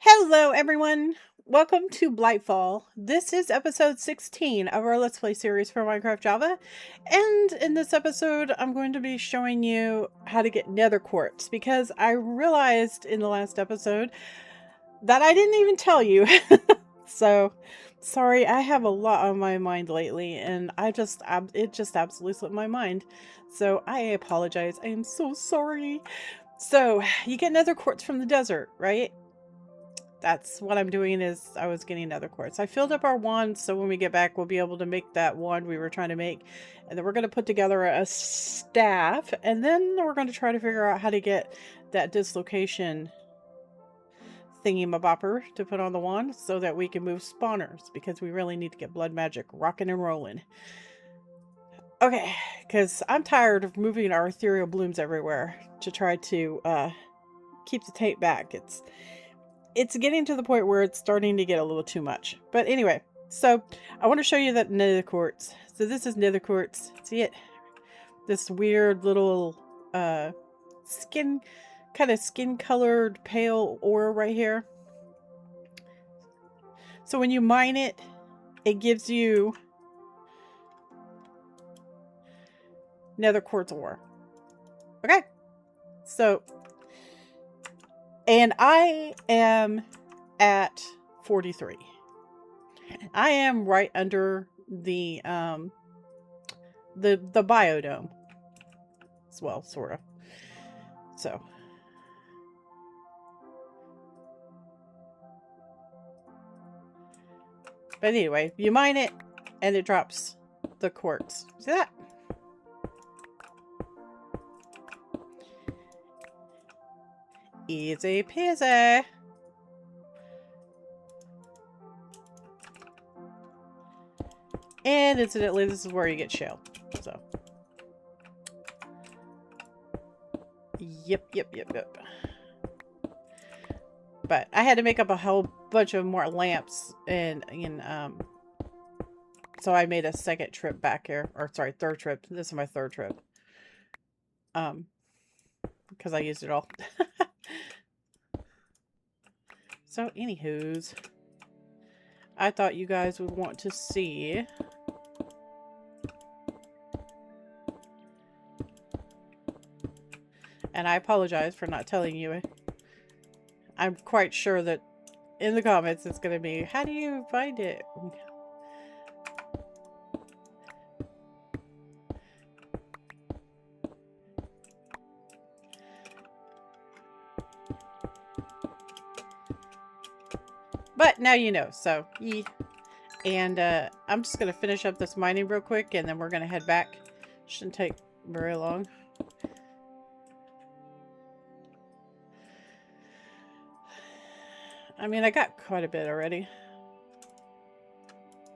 Hello, everyone. Welcome to Blightfall. This is episode 16 of our Let's Play series for Minecraft Java. And in this episode, I'm going to be showing you how to get Nether Quartz because I realized in the last episode that I didn't even tell you. So, sorry, I have a lot on my mind lately and it just absolutely slipped my mind. So, I apologize. I am so sorry. So, you get Nether Quartz from the desert, right? That's what I'm doing. Is I was getting Nether Quartz. I filled up our wand, so when we get back, we'll be able to make that wand we were trying to make. And then we're going to put together a staff, and then we're going to try to figure out how to get that dislocation thingy-mabopper to put on the wand so that we can move spawners, because we really need to get blood magic rocking and rolling. Okay, because I'm tired of moving our ethereal blooms everywhere to try to keep the taint back. It's getting to the point where it's starting to get a little too much. But anyway, so I want to show you that Nether Quartz. So this is Nether Quartz. See it? This weird little skin colored pale ore right here. So when you mine it, it gives you Nether Quartz ore. Okay. So, and I am at 43. I am right under the biodome as well, sort of. So but anyway, you mine it and it drops the quartz. See that? Easy peasy. And incidentally, this is where you get shale. So. Yep. But I had to make up a whole bunch of more lamps so I made a second trip back here. Or sorry, third trip. This is my third trip. Because I used it all. So, anywho's, I thought you guys would want to see and I apologize for not telling you. I'm quite sure that in the comments it's going to be, how do you find it? But now you know, so and I'm just going to finish up this mining real quick and then we're going to head back. Shouldn't take very long. I mean, I got quite a bit already.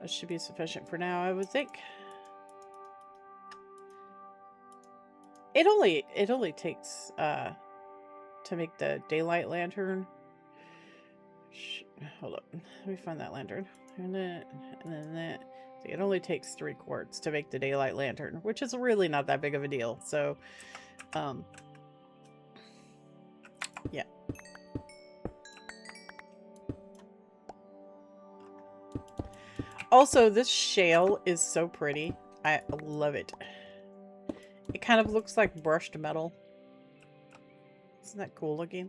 That should be sufficient for now, I would think. It only takes to make the daylight lantern. Hold up, let me find that lantern. And then that. See, it only takes 3 quartz to make the daylight lantern, which is really not that big of a deal. So, yeah. Also, this shale is so pretty. I love it. It kind of looks like brushed metal. Isn't that cool looking?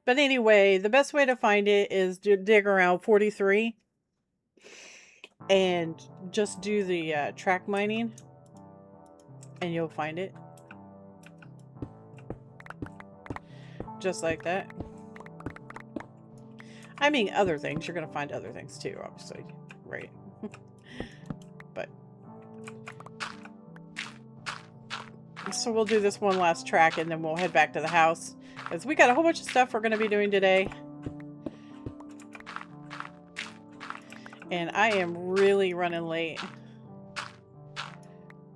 But anyway, the best way to find it is to dig around 43 and just do the track mining and you'll find it. Just like that. I mean, other things. You're going to find other things too, obviously. Right. But. So we'll do this one last track and then we'll head back to the house. Because we got a whole bunch of stuff we're going to be doing today. And I am really running late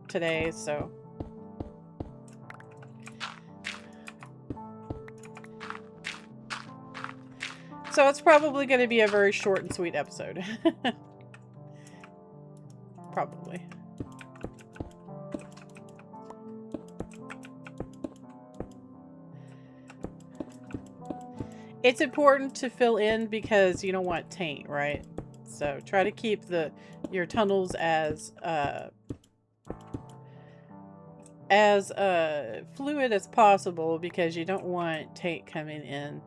today, so. So it's probably going to be a very short and sweet episode. Probably. It's important to fill in because you don't want taint, right? So try to keep your tunnels as fluid as possible because you don't want taint coming in.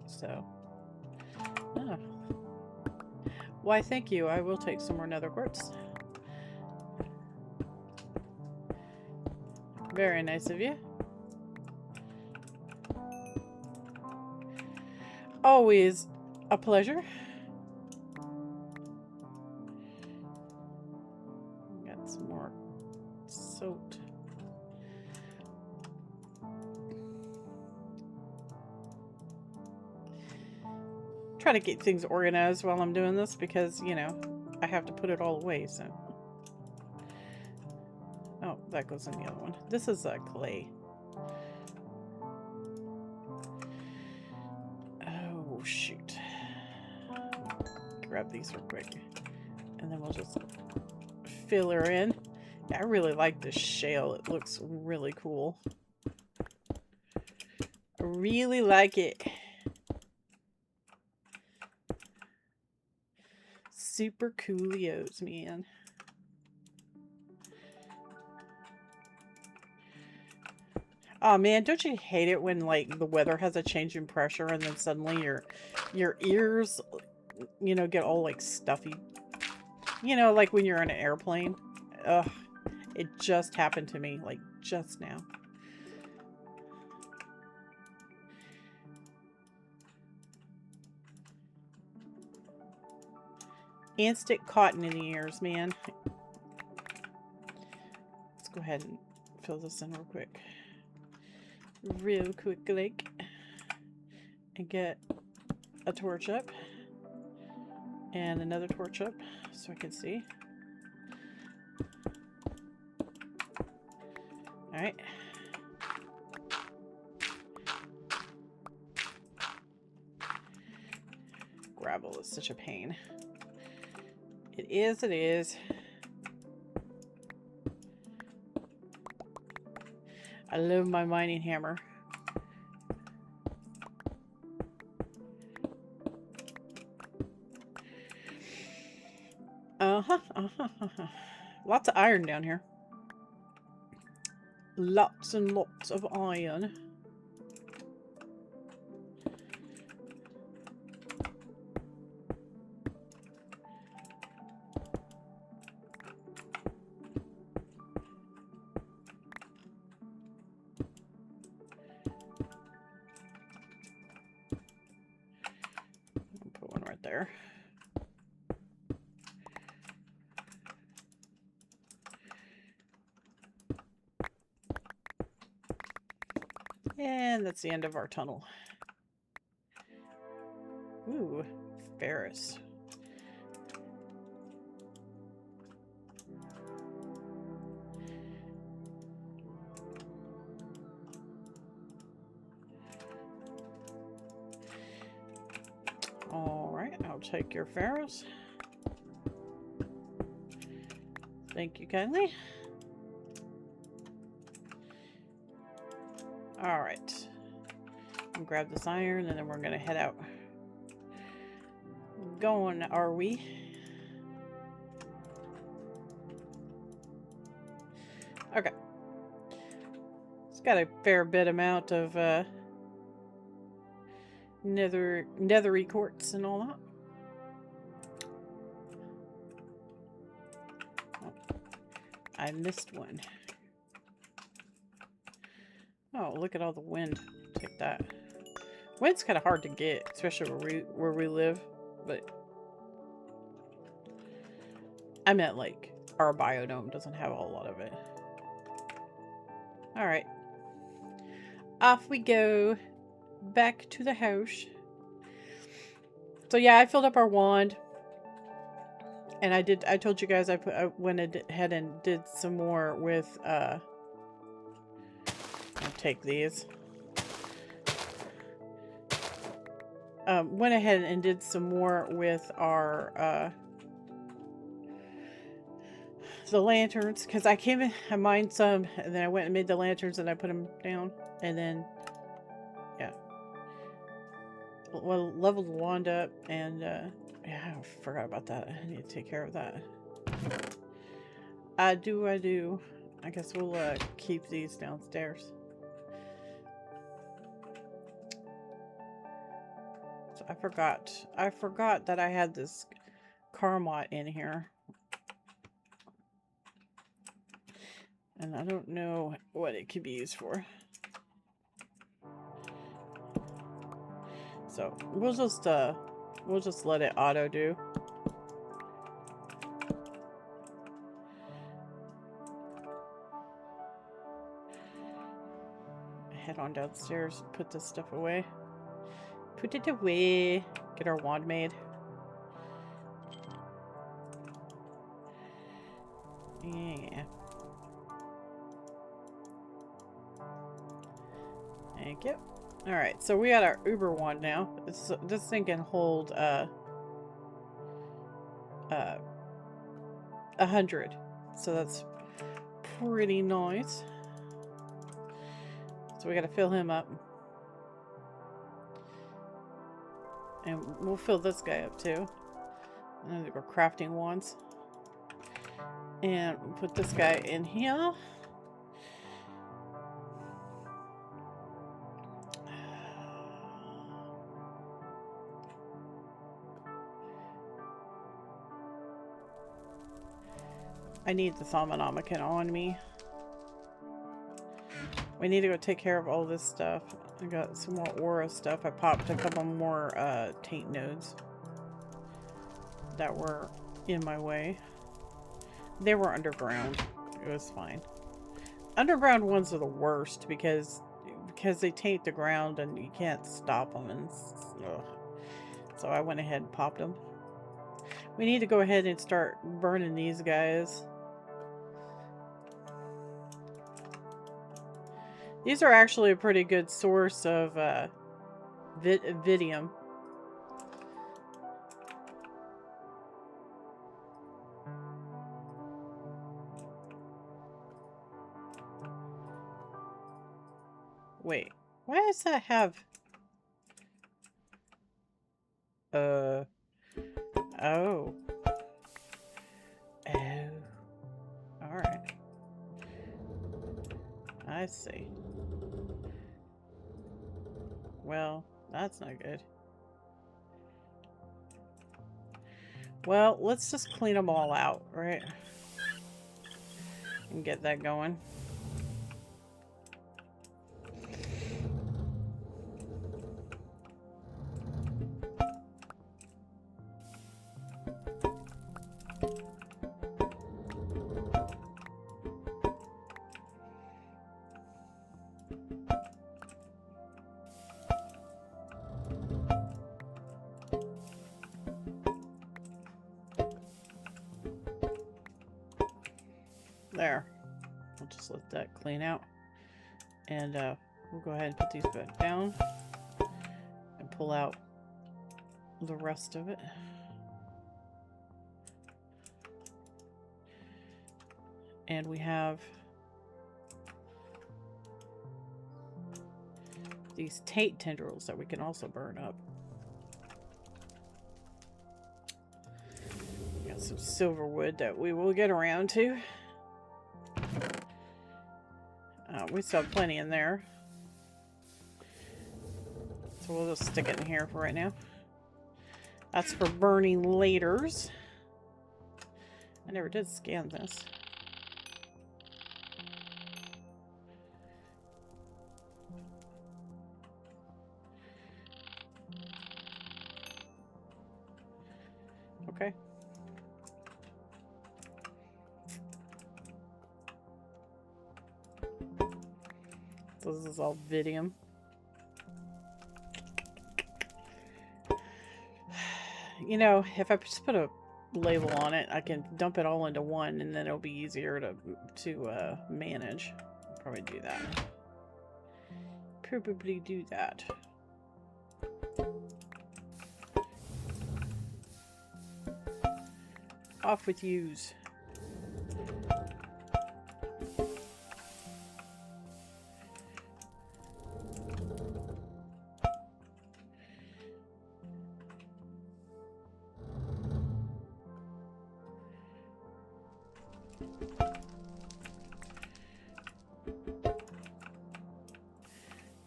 So, oh. Why, thank you. I will take some more Nether Quartz. Very nice of you. Always a pleasure. Got some more soap. Try to get things organized while I'm doing this because, you know, I have to put it all away, so. Oh, that goes in the other one. This is clay. Oh, shoot. Grab these real quick. And then we'll just fill her in. Yeah, I really like this shale. It looks really cool. I really like it. Super coolios, man. Oh man, don't you hate it when like the weather has a change in pressure and then suddenly your ears, you know, get all like stuffy. You know, like when you're in an airplane. Ugh. It just happened to me, like just now. Instant cotton in the ears, man. Let's go ahead and fill this in real quick. Real quick, like. And get a torch up. And another torch up so I can see. Alright. Gravel is such a pain. It is, it is. I love my mining hammer. Lots of iron down here. Lots and lots of iron. Put one right there. And that's the end of our tunnel. Ooh, ferrous. Alright, I'll take your ferrous. Thank you kindly. Alright. Grab this iron and then we're gonna head out. Going, are we? Okay. It's got a fair bit amount of nethery quartz and all that. Oh, I missed one. Oh, look at all the wind. Take that. Wind's kind of hard to get, especially where we live, but I meant like our biodome doesn't have a whole lot of it. Alright. Off we go. Back to the house. So yeah, I filled up our wand. And I told you guys I went ahead and did some more with I'll take these. Went ahead and did some more with our the lanterns, because I came in, I mined some, and then I went and made the lanterns and I put them down, and then yeah, well, leveled the wand up, and yeah, I forgot about that. I need to take care of that. I do. I guess we'll keep these downstairs. So I forgot that I had this Karmot in here. And I don't know what it could be used for. So we'll just let it auto do. Head on downstairs, put this stuff away. Put it away. Get our wand made. Yeah. Thank you. Alright, so we got our Uber wand now. This thing can hold 100. So that's pretty nice. So we gotta fill him up. And we'll fill this guy up too. And then we're crafting wands. And we'll put this guy in here. I need the Thaumium on me. We need to go take care of all this stuff. I got some more aura stuff. I popped a couple more taint nodes that were in my way. They were underground. It was fine. Underground ones are the worst because they taint the ground and you can't stop them. And so I went ahead and popped them. We need to go ahead and start burning these guys. These are actually a pretty good source of vidium. Wait, why does that have... Oh. Oh. Alright. I see. Well, that's not good. Well, let's just clean them all out, right? And get that going. There. We'll just let that clean out. And we'll go ahead and put these back down. And pull out the rest of it. And we have these taint tendrils that we can also burn up. We got some silverwood that we will get around to. We still have plenty in there. So we'll just stick it in here for right now. That's for burning laters. I never did scan this. Okay. So this is all vidium. You know, if I just put a label on it, I can dump it all into one, and then it'll be easier to manage. Probably do that. Probably do that. Off with yous.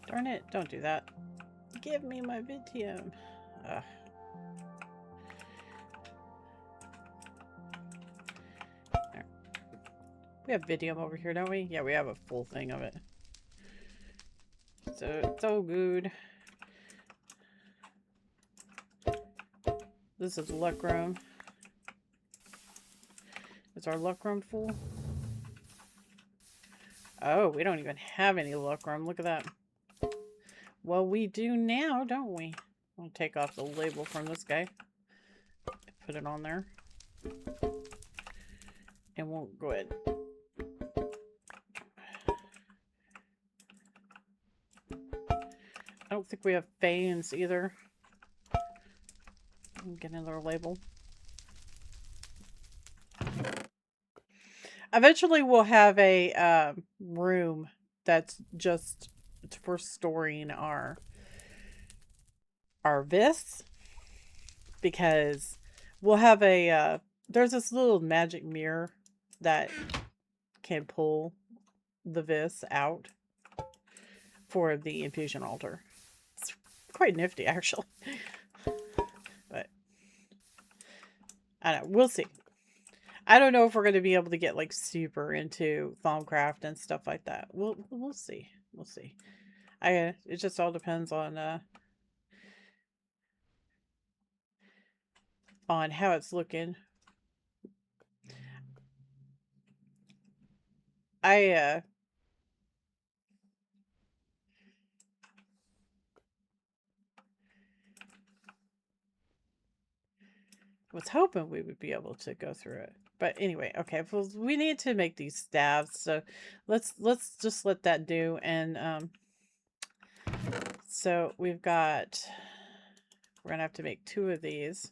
Darn it, don't do that. Give me my Vitium. Ugh. There. We have Vitium over here, don't we? Yeah, we have a full thing of it. So good. This is luck room. Is our luck room full? Oh, we don't even have any luck room. Look at that. Well, we do now, don't we? I'll take off the label from this guy. Put it on there. And we'll go ahead. I don't think we have fans either. Get another label. Eventually we'll have a room that's just for storing our vis, because we'll have a there's this little magic mirror that can pull the vis out for the infusion altar. It's quite nifty, actually. But I don't know, we'll see. I don't know if we're going to be able to get like super into Thaumcraft and stuff like that. We'll see. We'll see. It just all depends on how it's looking. I was hoping we would be able to go through it. But anyway, okay, well, we need to make these staves, so let's just let that do. And so we've got, we're gonna have to make 2 of these.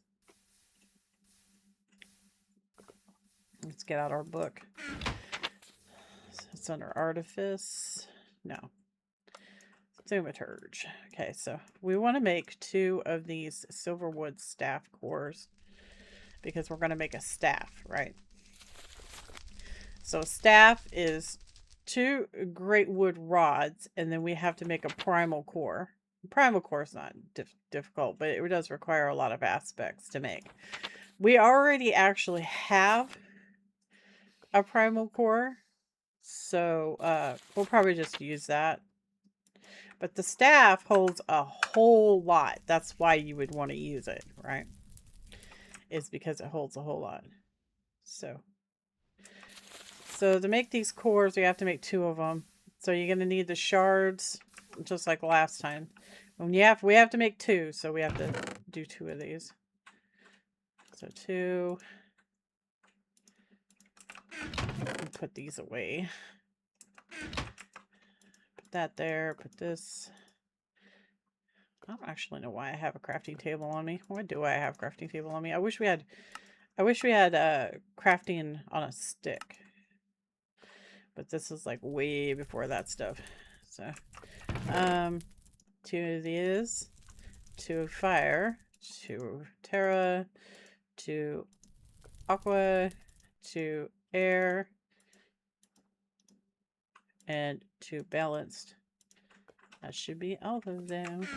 Let's get out our book. So it's under artifice. No. Thaumaturge. Okay, so we want to make 2 of these Silverwood staff cores because we're going to make a staff, right? So a staff is 2 great wood rods, and then we have to make a primal core. Primal core is not difficult, but it does require a lot of aspects to make. We already actually have a primal core, so we'll probably just use that. But the staff holds a whole lot. That's why you would want to use it, right? Is because it holds a whole lot. So to make these cores, we have to make 2 of them. So you're going to need the shards, just like last time. We have to make 2, so we have to do 2 of these. So 2. Put these away. Put that there. Put this. I don't actually know why I have a crafting table on me. Why do I have a crafting table on me? I wish we had crafting on a stick. But this is like way before that stuff. So 2 of these, 2 of fire, 2 of terra, 2 aqua, 2 air, and 2 balanced. That should be all of them.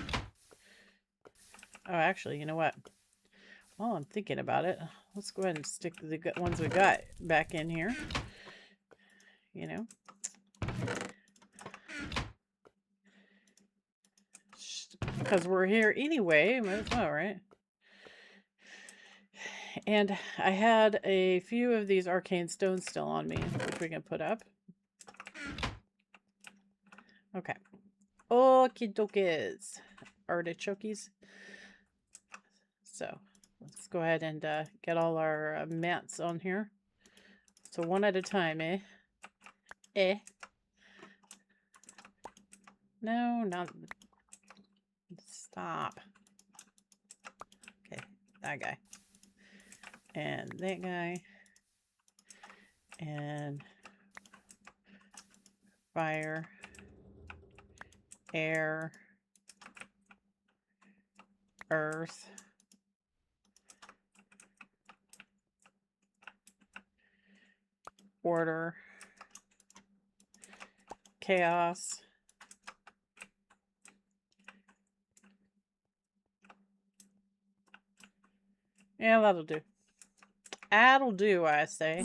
Oh, actually, you know what? While I'm thinking about it, let's go ahead and stick the ones we got back in here. You know? Because we're here anyway, might as well, right? And I had a few of these arcane stones still on me, which we can put up. Okay. Okie dokies. Artichokes. So let's go ahead and get all our mats on here. So one at a time, eh? Eh? No, not... Stop. Okay, that guy. And that guy. And fire. Air. Earth. Order. Chaos. Yeah, that'll do. That'll do, I say.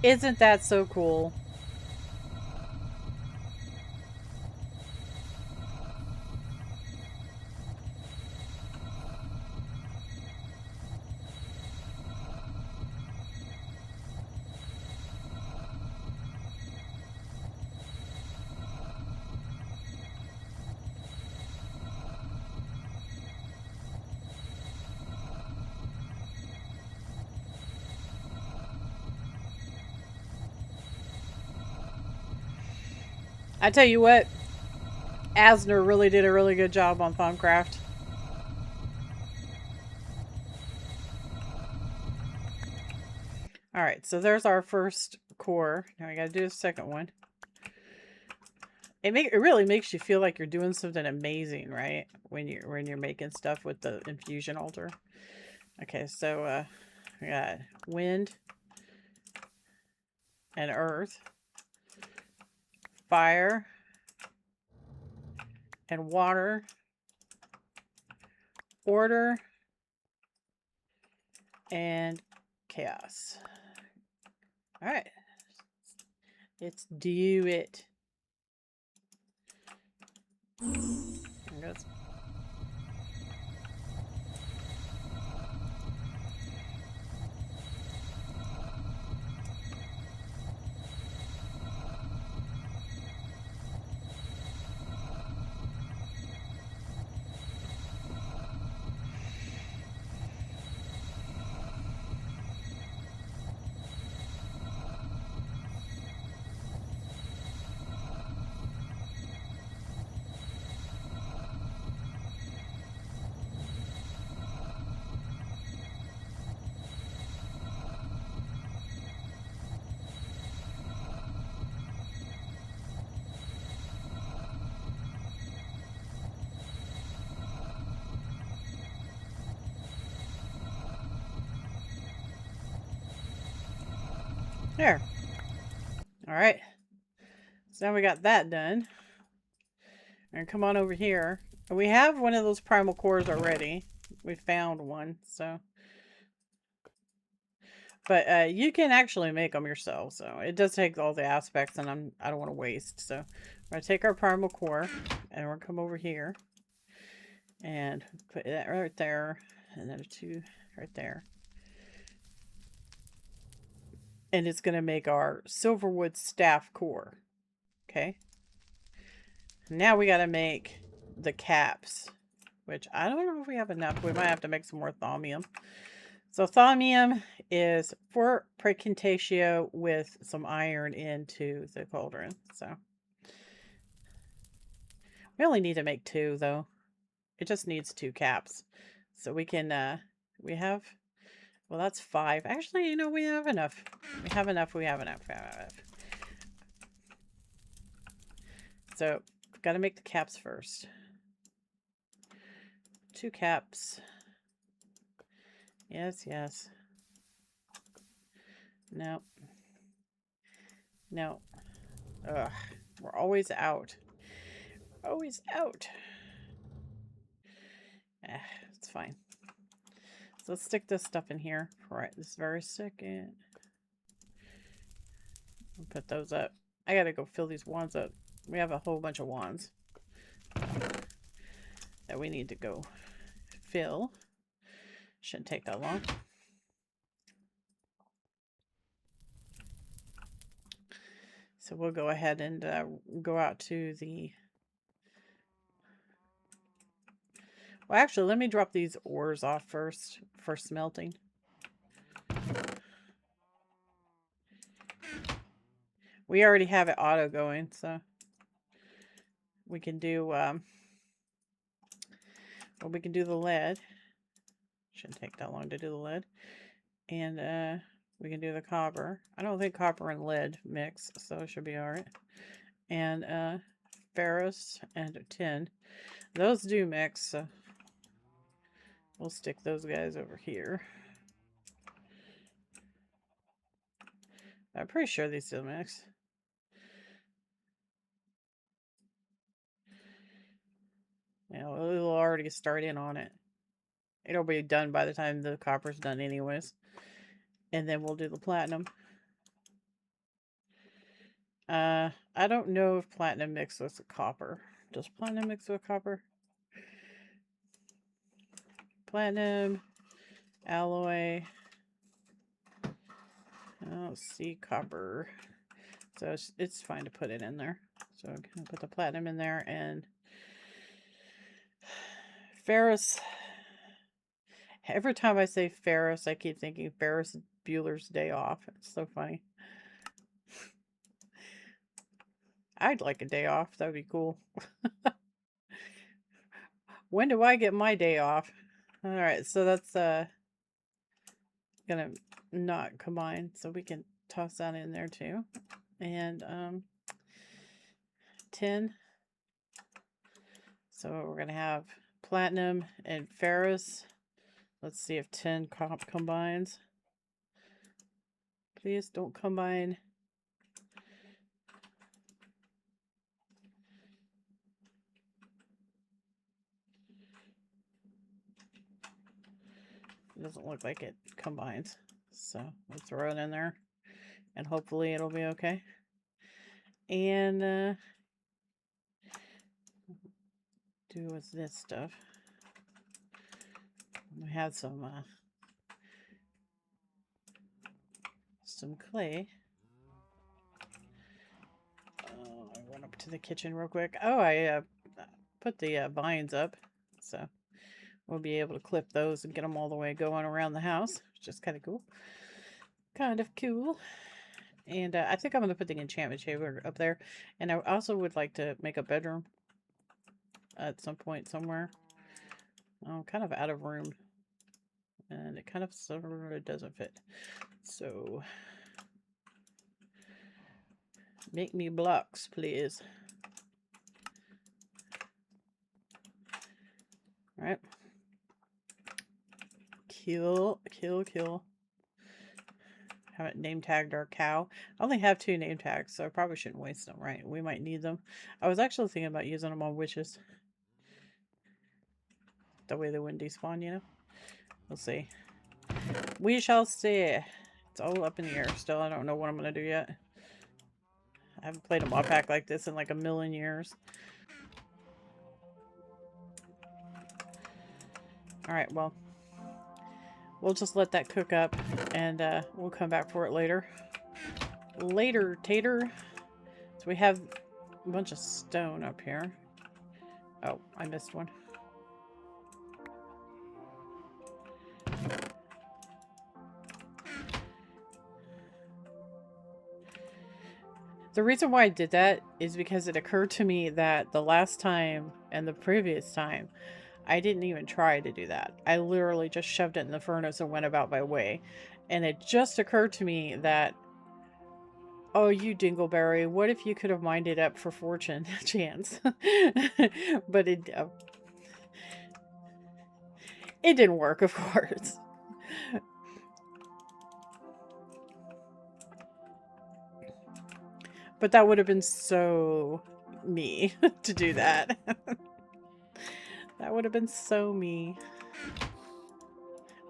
Isn't that so cool? I tell you what, Asner really did a really good job on Thaumcraft. Alright, so there's our first core. Now we gotta do the second one. It really makes you feel like you're doing something amazing, right? When you're making stuff with the infusion altar. Okay, so we got wind and earth, fire and water, order and chaos. All right, let's do it. There goes. There. All right. So now we got that done. And come on over here. We have one of those primal cores already. We found one, so. But you can actually make them yourself, so it does take all the aspects, and I don't want to waste. So we're gonna take our primal core, and we're gonna come over here, and put that right there, and then 2 right there. And it's gonna make our Silverwood staff core. Okay. Now we gotta make the caps, which I don't know if we have enough. We might have to make some more Thaumium. So Thaumium is 4 precantatio with some iron into the cauldron. So we only need to make 2 though. It just needs 2 caps. So we can we have, well, that's 5. Actually, you know, we have enough. We have enough. So got to make the caps first. 2 caps. Yes, yes. No. No. Ugh. We're always out. Always out. It's fine. So let's stick this stuff in here right this very second. I'll put those up. I gotta go fill these wands up. We have a whole bunch of wands that we need to go fill. Shouldn't take that long. So we'll go ahead and go out to the... Well, actually, let me drop these ores off first for smelting. We already have it auto going, so we can do... well, we can do the lead. Shouldn't take that long to do the lead. And we can do the copper. I don't think copper and lead mix, so it should be alright. And ferrous and tin. Those do mix, so we'll stick those guys over here. I'm pretty sure these still mix. Yeah, we'll already start in on it. It'll be done by the time the copper's done anyways. And then we'll do the platinum. I don't know if platinum mixed with copper. Does platinum mix with copper? Platinum, alloy. Oh, see copper. So it's fine to put it in there. So I'm gonna put the platinum in there and ferrous. Every time I say ferrous, I keep thinking Ferris Bueller's Day Off. It's so funny. I'd like a day off. That would be cool. When do I get my day off? Alright, so that's gonna not combine. So we can toss that in there too. And 10. So we're gonna have platinum and ferrous. Let's see if 10 combines. Please don't combine. It doesn't look like it combines. So we'll throw it in there and hopefully it'll be okay. And do with this stuff. We have some clay. I run up to the kitchen real quick. Oh, I put the vines up, so we'll be able to clip those and get them all the way going around the house, which is kind of cool. Kind of cool. And I think I'm going to put the enchantment chamber up there. And I also would like to make a bedroom at some point somewhere. I'm kind of out of room. And it kind of sort of doesn't fit. So make me blocks, please. All right. Kill. Haven't name tagged our cow. I only have 2 name tags, so I probably shouldn't waste them, right? We might need them. I was actually thinking about using them on witches. That way they wouldn't despawn, you know? We'll see. We shall see. It's all up in the air still. I don't know what I'm going to do yet. I haven't played a mod pack like this in like a million years. Alright, well. We'll just let that cook up and we'll come back for it later. Later, tater. So we have a bunch of stone up here. Oh, I missed one. The reason why I did that is because it occurred to me that the last time and the previous time, I didn't even try to do that. I literally just shoved it in the furnace and went about my way. And it just occurred to me that, oh, you dingleberry, what if you could have mined it up for fortune chance? But it didn't work, of course. But that would have been so me to do that. That would have been so me.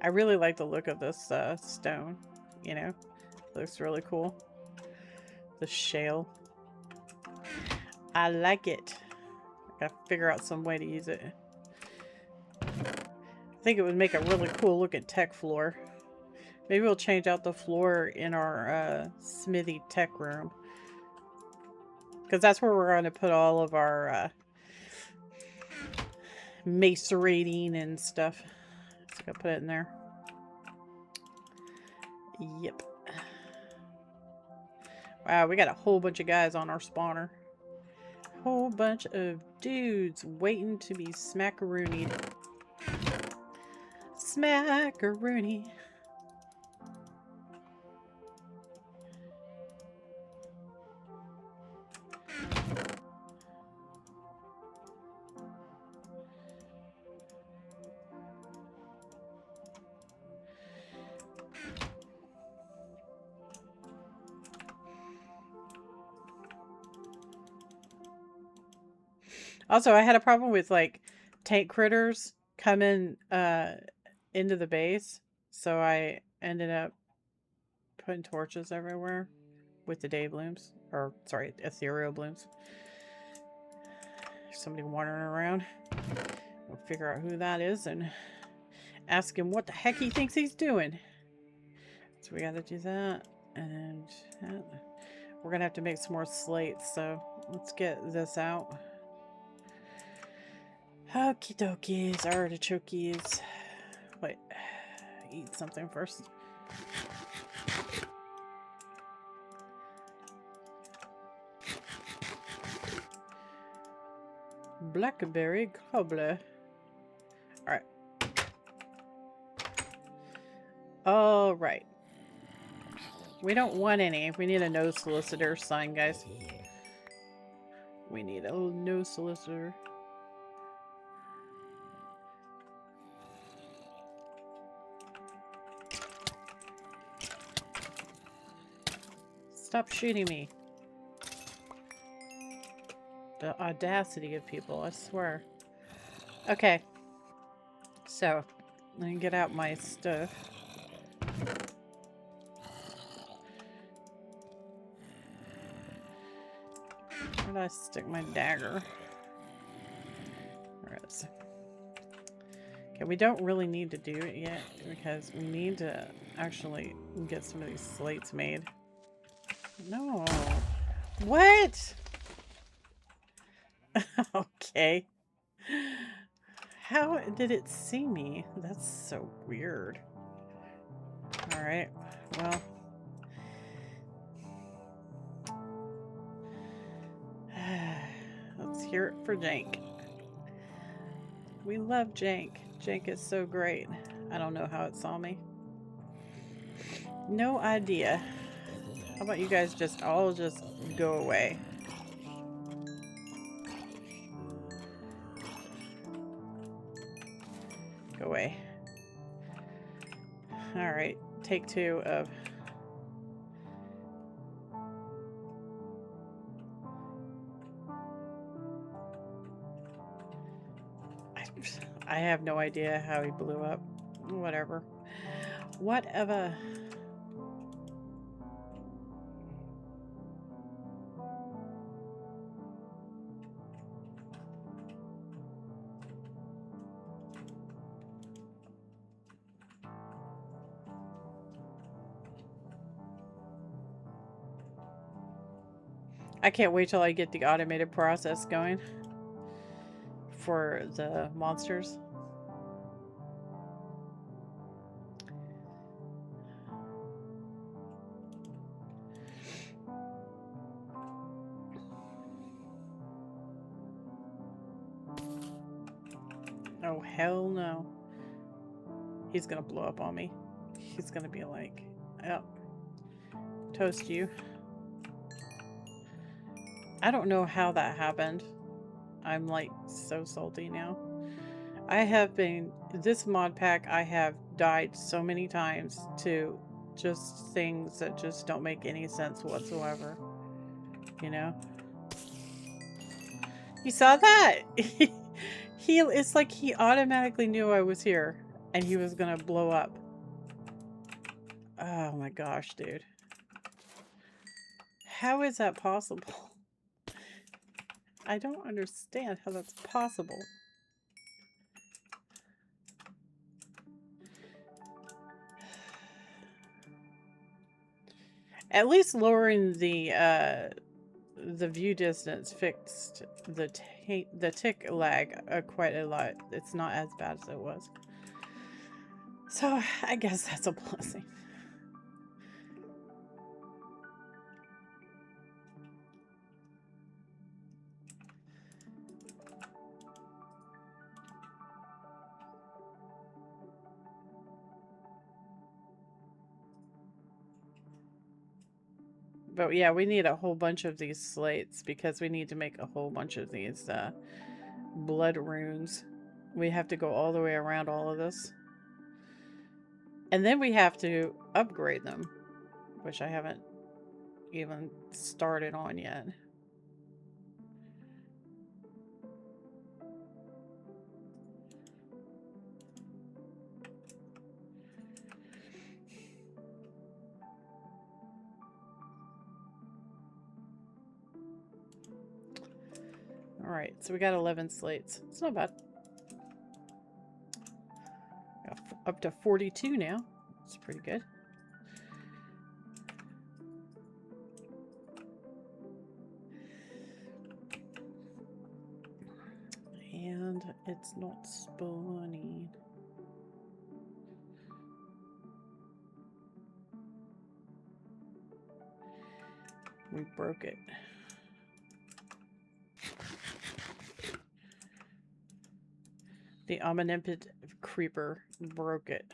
I really like the look of this stone, you know? It looks really cool. The shale. I like it. I gotta figure out some way to use it. I think it would make a really cool looking tech floor. Maybe we'll change out the floor in our smithy tech room. Because that's where we're going to put all of our macerating and stuff. So I'm going to put it in there. Yep. Wow, we got a whole bunch of guys on our spawner. Whole bunch of dudes waiting to be smackaroonied. Smackaroony. Also, I had a problem with like taint critters coming into the base, so I ended up putting torches everywhere with the day blooms, or sorry, ethereal blooms. There's somebody wandering around. We'll figure out who that is and ask him what the heck he thinks he's doing. So we gotta do that, and we're gonna have to make some more slates, so let's get this out. Okie dokies, artichokes. Wait, eat something first. Blackberry cobbler. Alright. Alright. We don't want any. We need a no solicitor sign, guys. We need a no solicitor. Stop shooting me. The audacity of people, I swear. Okay. So, let me get out my stuff. Where did I stick my dagger? There it is. Okay, we don't really need to do it yet because we need to actually get some of these slates made. No. What? Okay. How did it see me? That's so weird. Alright, well. Let's hear it for Jank. We love Jank. Jank is so great. I don't know how it saw me. No idea. How about you guys just all just go away? Go away. Alright, take 2 of... I have no idea how he blew up. Whatever. Whatever. I can't wait till I get the automated process going for the monsters. Oh, hell no. He's gonna blow up on me. He's gonna be like, oh, toast you. I don't know how that happened. I'm like so salty now. I have been, this mod pack, I have died so many times to just things that just don't make any sense whatsoever. You know? You saw that? It's like he automatically knew I was here and he was gonna blow up. Oh my gosh, dude. How is that possible? I don't understand how that's possible. At least lowering the view distance fixed the tick lag quite a lot. It's not as bad as it was. So I guess that's a blessing. But yeah, we need a whole bunch of these slates because we need to make a whole bunch of these blood runes. We have to go all the way around all of this. And then we have to upgrade them, which I haven't even started on yet. Alright, so we got 11 slates. It's not bad. Got up to 42 now. It's pretty good. And it's not spawning. We broke it. The omnipotent creeper broke it.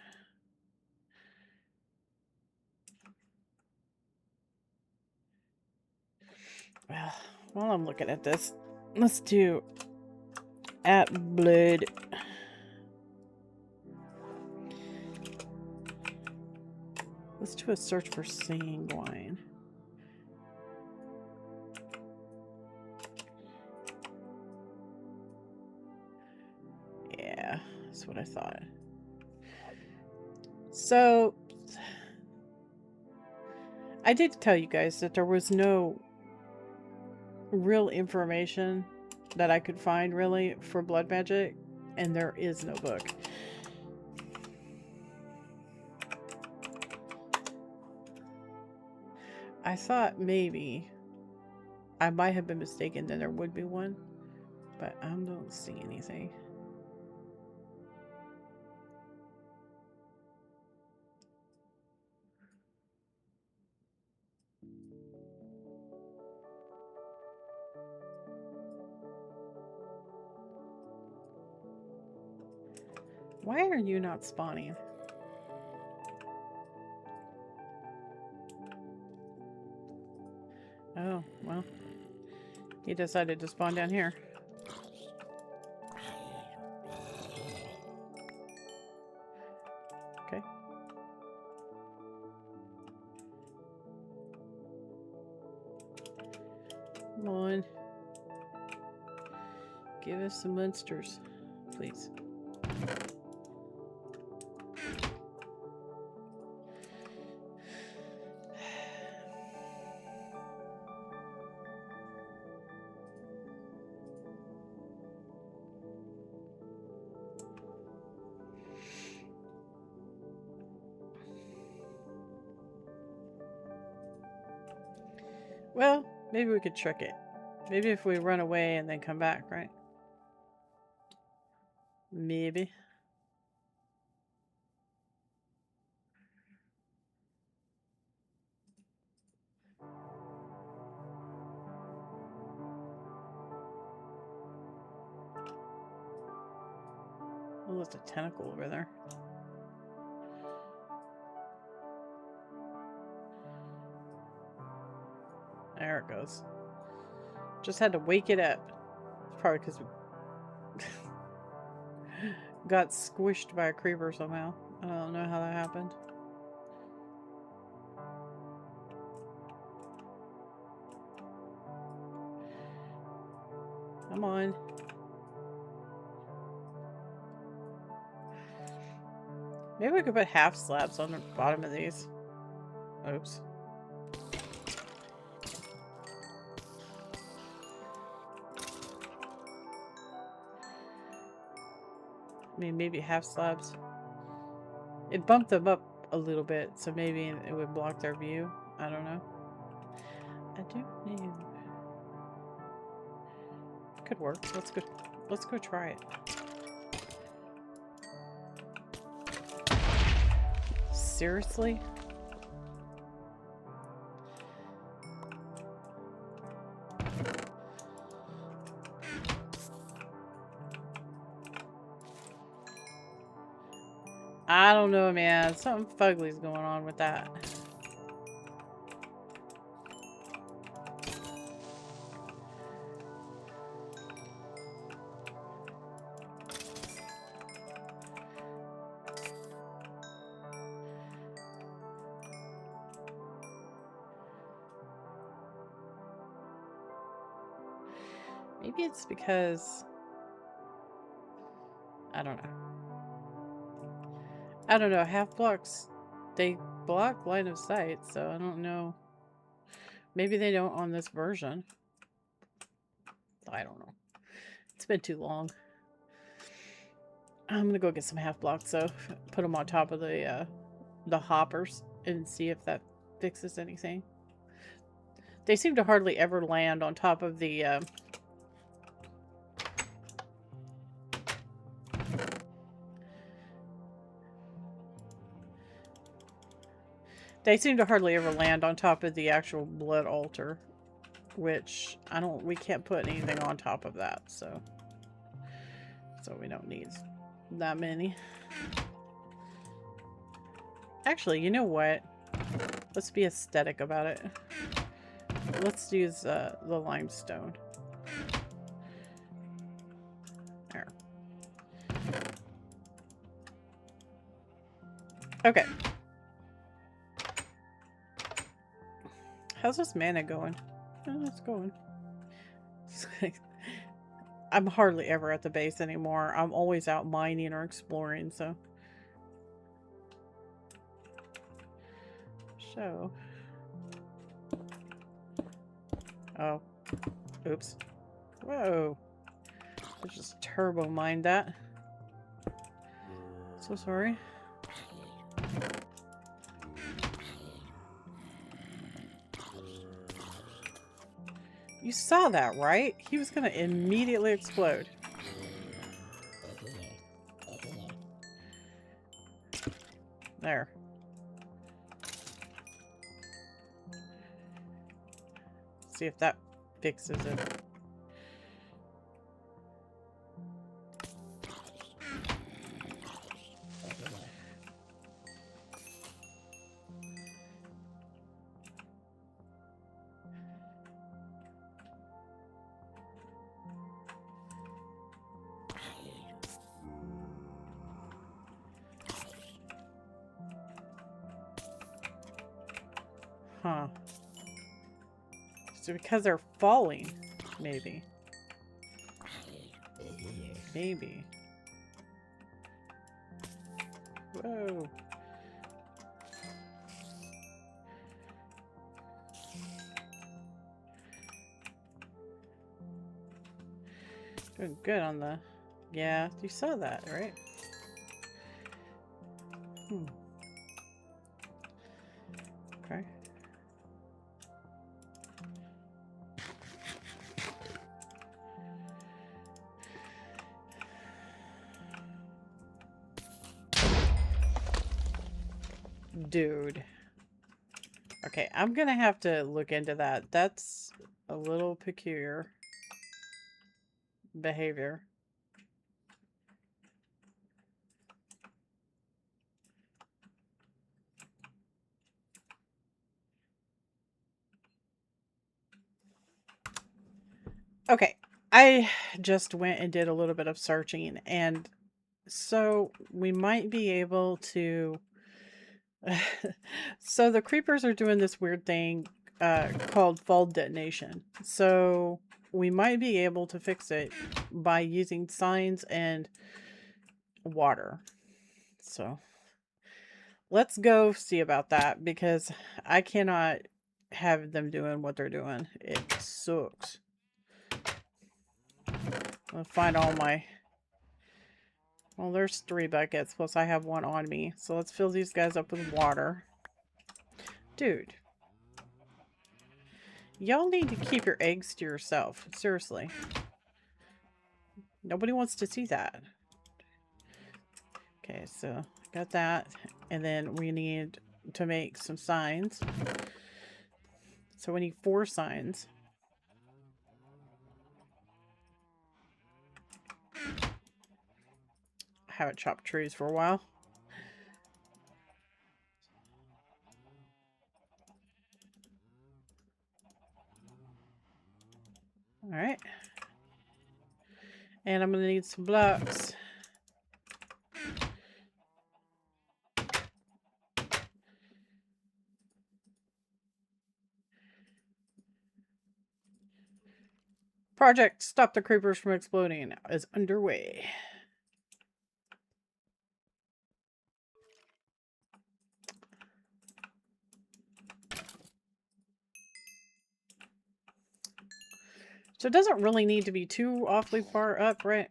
Well, while I'm looking at this, let's do at blood. Let's do a search for sanguine. Yeah, that's what I thought. So, I did tell you guys that there was no real information that I could find really for blood magic, and there is no book. I thought maybe I might have been mistaken that there would be one, but I don't see anything. Why are you not spawning? Oh, well. He decided to spawn down here. Okay. Come on. Give us some monsters, please. Well, maybe we could trick it. Maybe if we run away and then come back, right? Maybe. Oh, there's a tentacle over there. There it goes. Just had to wake it up. Probably because we got squished by a creeper somehow. I don't know how that happened. Come on. Maybe we could put half slabs on the bottom of these. Oops. I mean, maybe half slabs. It bumped them up a little bit, so maybe it would block their view. I don't know. I don't know. Could work. Let's go try it. Seriously? I don't know, man. Something fugly's going on with that. Maybe it's because... I don't know. I don't know. Half blocks, they block line of sight, so I don't know. Maybe they don't on this version. I don't know. It's been too long. I'm gonna go get some half blocks, so put them on top of the hoppers and see if that fixes anything. They seem to hardly ever land on top of the they seem to hardly ever land on top of the actual blood altar, which we can't put anything on top of that, so we don't need that many. Actually, you know what? Let's be aesthetic about it. Let's use the limestone. There. Okay. How's this mana going? Oh, it's going. I'm hardly ever at the base anymore. I'm always out mining or exploring, so. Oh. Oops. Whoa. I just turbo mined that. So sorry. You saw that, right? He was gonna immediately explode. There. See if that fixes it. Huh. So because they're falling, maybe. Maybe. Whoa. Doing good on the... Yeah, you saw that, right? Okay. Dude. Okay, I'm gonna have to look into that. That's a little peculiar behavior. Okay, I just went and did a little bit of searching, and so we might be able to... So the creepers are doing this weird thing called fall detonation. So we might be able to fix it by using signs and water. So let's go see about that, because I cannot have them doing what they're doing. It sucks. I'll find all my... Well, there's 3 buckets, plus I have 1 on me. So let's fill these guys up with water. Dude. Y'all need to keep your eggs to yourself. Seriously. Nobody wants to see that. Okay, so got that. And then we need to make some signs. So we need 4 signs. I haven't chopped trees for a while. Alright. And I'm going to need some blocks. Project Stop the Creepers from Exploding is underway. So it doesn't really need to be too awfully far up, right?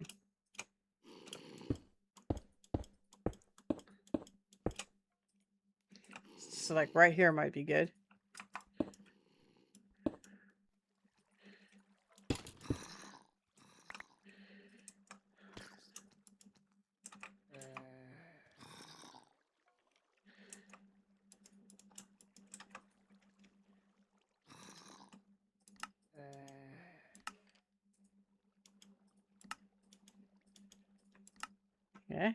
So like right here might be good. Okay.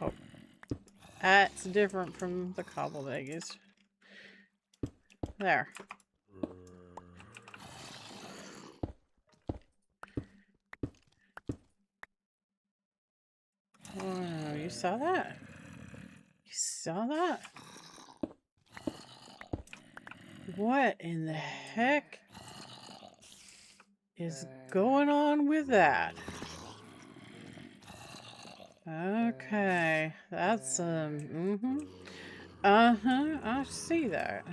Oh, that's different from the cobbled eggs. There. Oh, you saw that? You saw that? What in the heck is going on with that? Okay, that's I see that.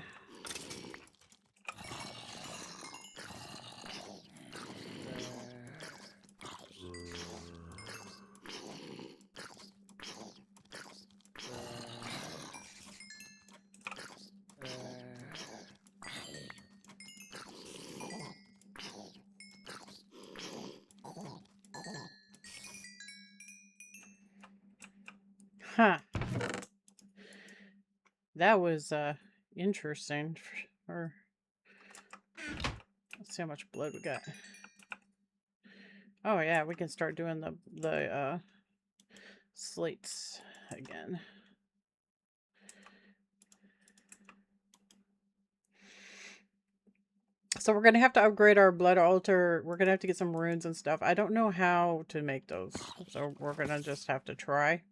Huh. That was interesting. Or let's see how much blood we got. Oh yeah, we can start doing the slates again. So we're gonna have to upgrade our blood altar. We're gonna have to get some runes and stuff. I don't know how to make those, so we're gonna just have to try.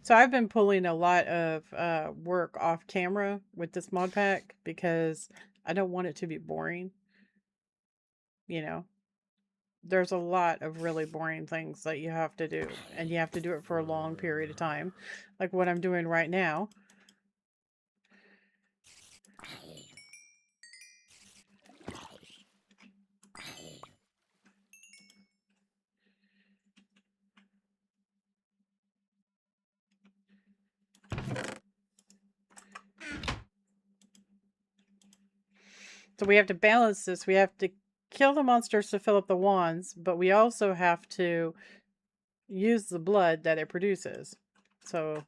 So I've been pulling a lot of work off camera with this mod pack because I don't want it to be boring. You know, there's a lot of really boring things that you have to do, and you have to do it for a long period of time, like what I'm doing right now. So we have to balance this. We have to kill the monsters to fill up the wands, but we also have to use the blood that it produces. So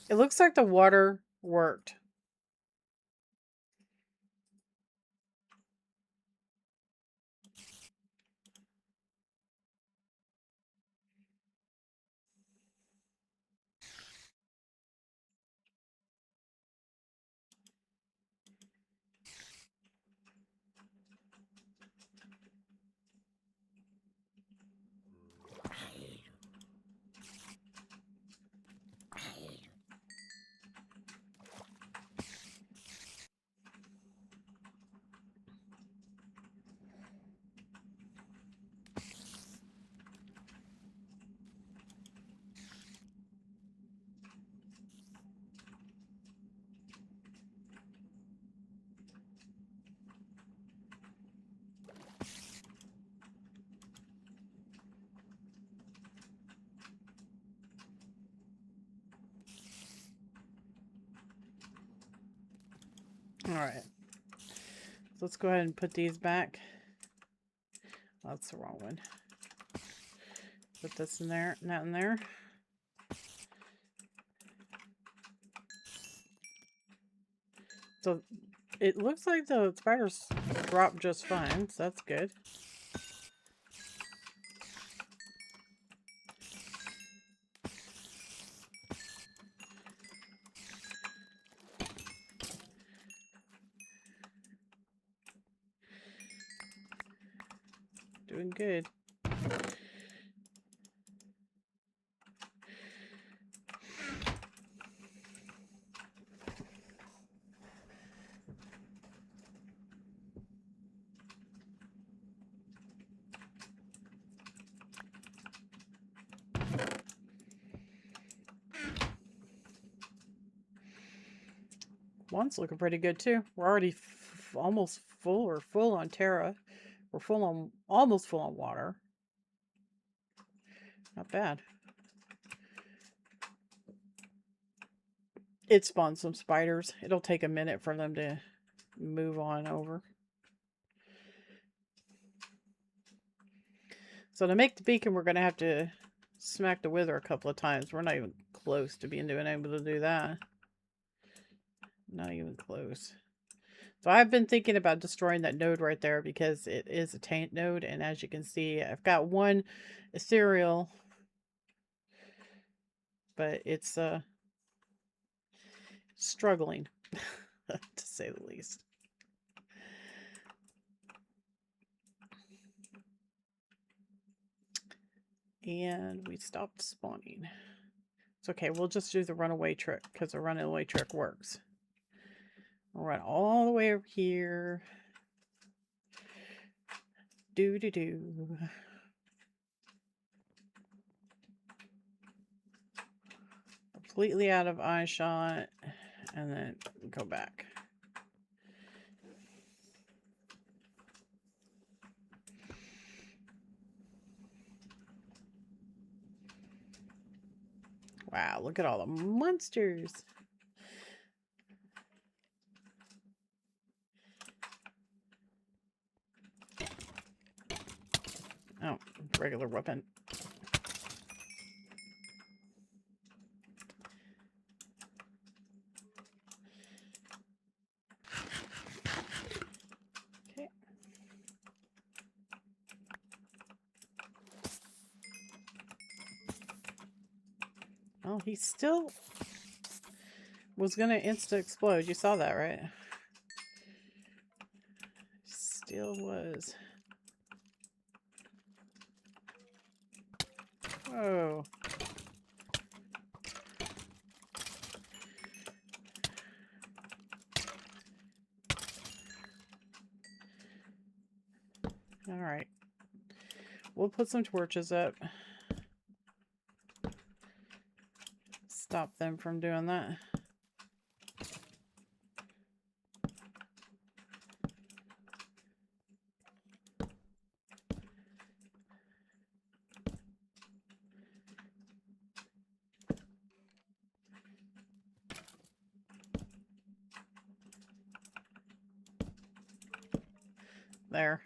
it looks like the water worked. Alright. So let's go ahead and put these back. That's the wrong one. Put this in there, not in there. So it looks like the spiders drop just fine, so that's good. Doing good. One's looking pretty good too. We're already almost full or full on Terra. We're full on, almost full on water. Not bad. It spawned some spiders. It'll take a minute for them to move on over. So to make the beacon, we're going to have to smack the wither a couple of times. We're not even close to being able to do that. Not even close. So I've been thinking about destroying that node right there because it is a taint node. And as you can see, I've got one ethereal, but it's struggling, to say the least. And we stopped spawning. It's okay. We'll just do the runaway trick because the runaway trick works. We'll run all the way over here. Do. Completely out of eye shot. And then go back. Wow, look at all the monsters. Oh, regular weapon. Okay. Oh, he still was gonna insta explode. You saw that, right? Still was. Oh. Alright. We'll put some torches up. Stop them from doing that. There.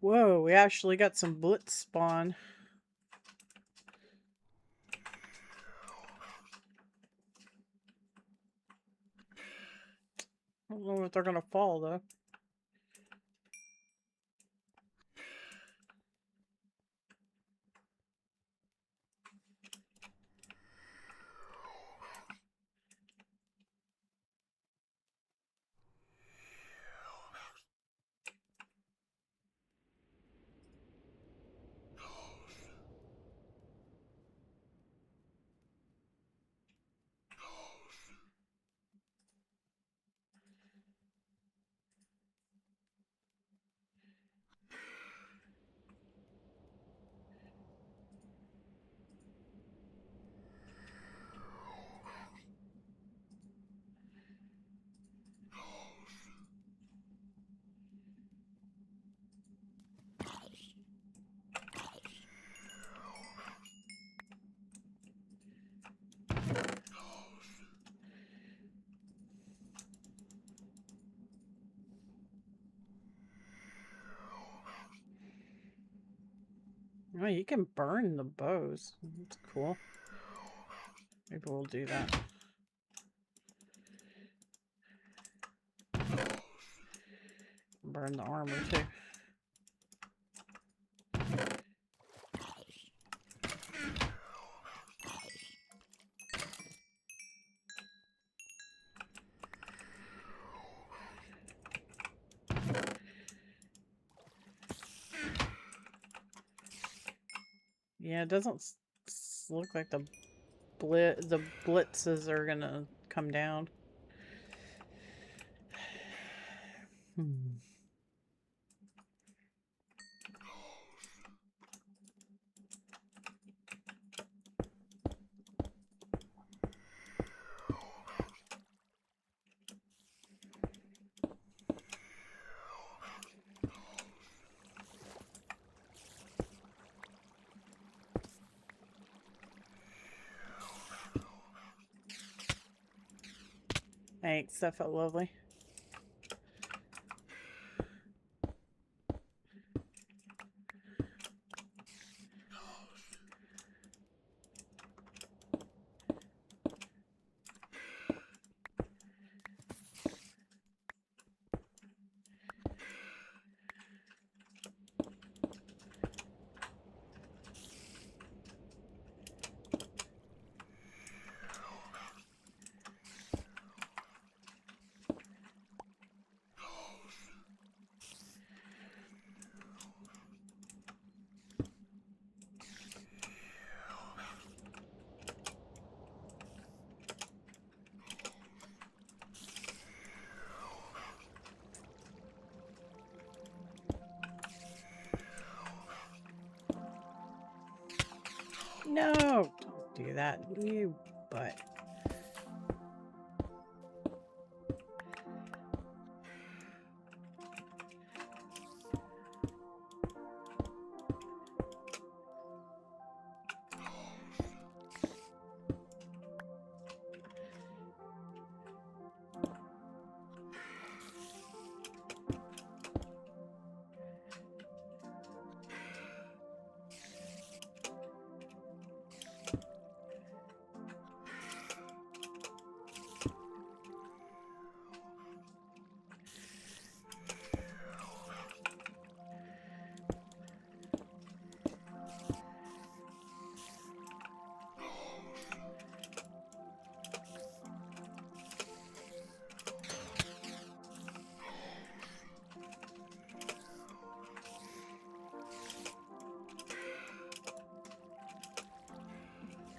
Whoa, we actually got some Blitz spawn. I don't know if they're gonna fall though. Oh, you can burn the bows. That's cool. Maybe we'll do that. Burn the armor too. Yeah, it doesn't look like the blitzes are gonna come down. Thanks, that felt lovely. No, don't do that, you butt.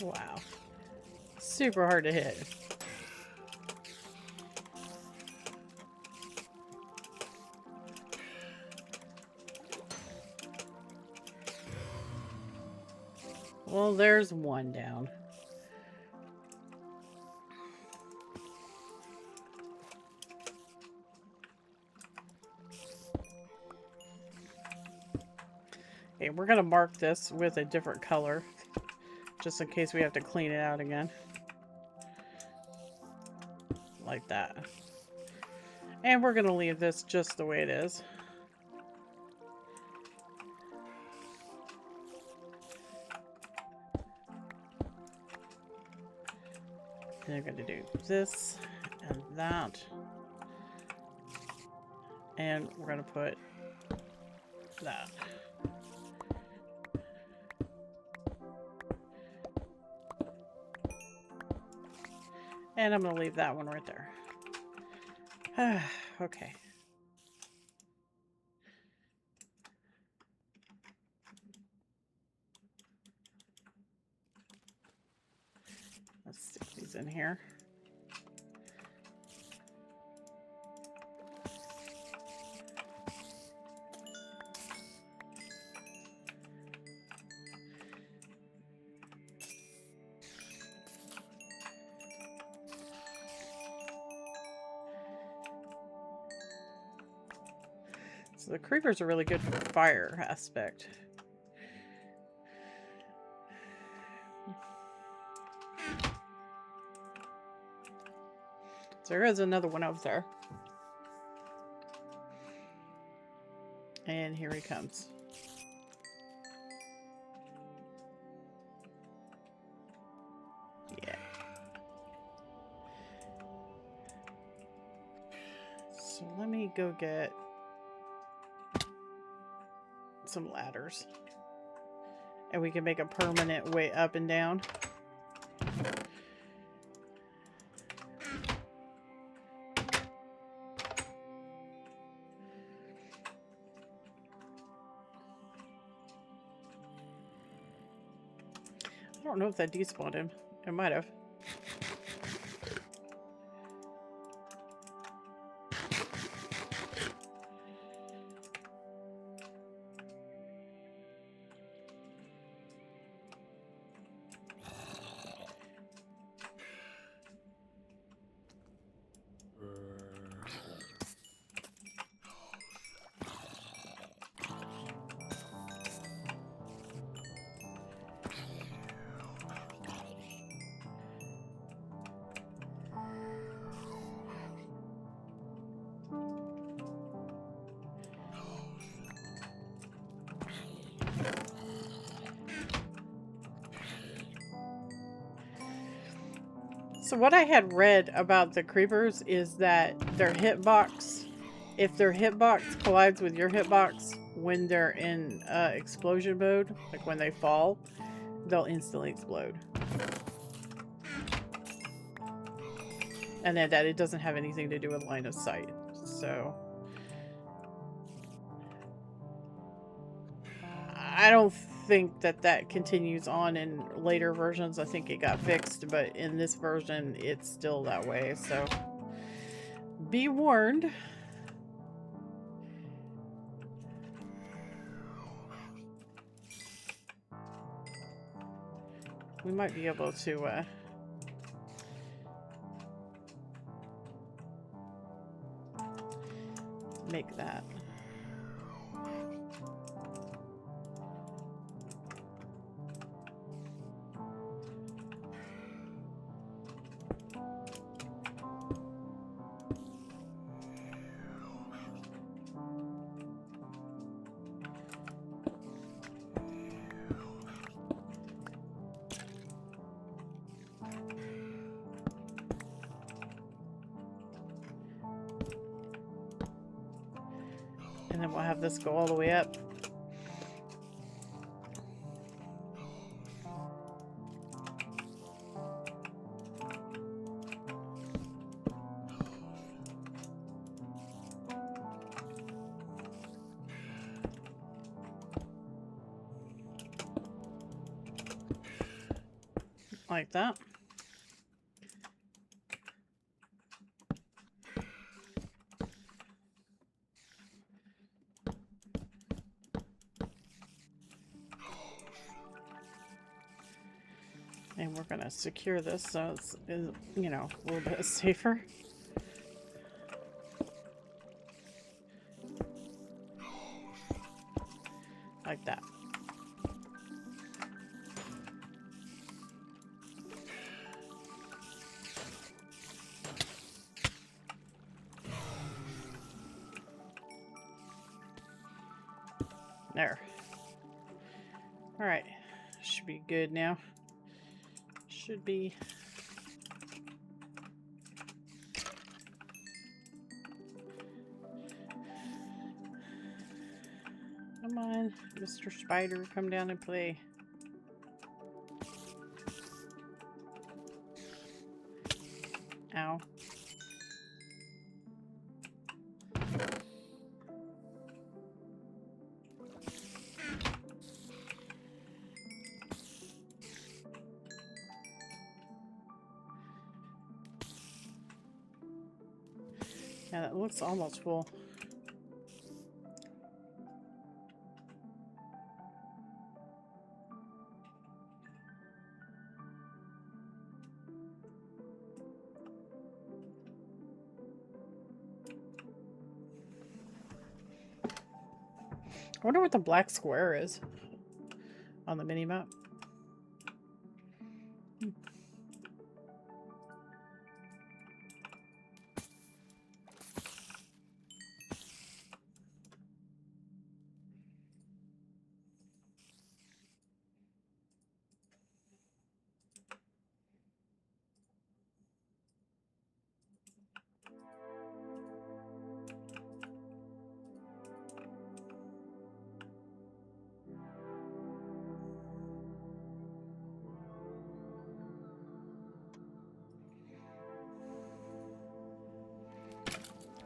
Wow. Super hard to hit. Well, there's one down. Okay, we're gonna mark this with a different color, just in case we have to clean it out again. Like that. And we're gonna leave this just the way it is. And I'm gonna do this and that. And we're gonna put that. And I'm gonna leave that one right there. Okay. Let's stick these in here. So the creepers are really good for fire aspect. So there is another one over there. And here he comes. go get some ladders. And we can make a permanent way up and down. I don't know if that despawned him. It might have. So what I had read about the creepers is that their hitbox, if their hitbox collides with your hitbox when they're in explosion mode, like when they fall, they'll instantly explode. And then that it doesn't have anything to do with line of sight. So I don't think that that continues on in later versions. I think it got fixed, but in this version it's still that way, so be warned. We might be able to make that. And then we'll have this go all the way up. Like that. And we're going to secure this so it's, you know, a little bit safer. Like that. There. All right. Should be good now. Should be. Come on, Mr. Spider, come down and play. Ow. Yeah, that looks almost full. I wonder what the black square is on the mini-map.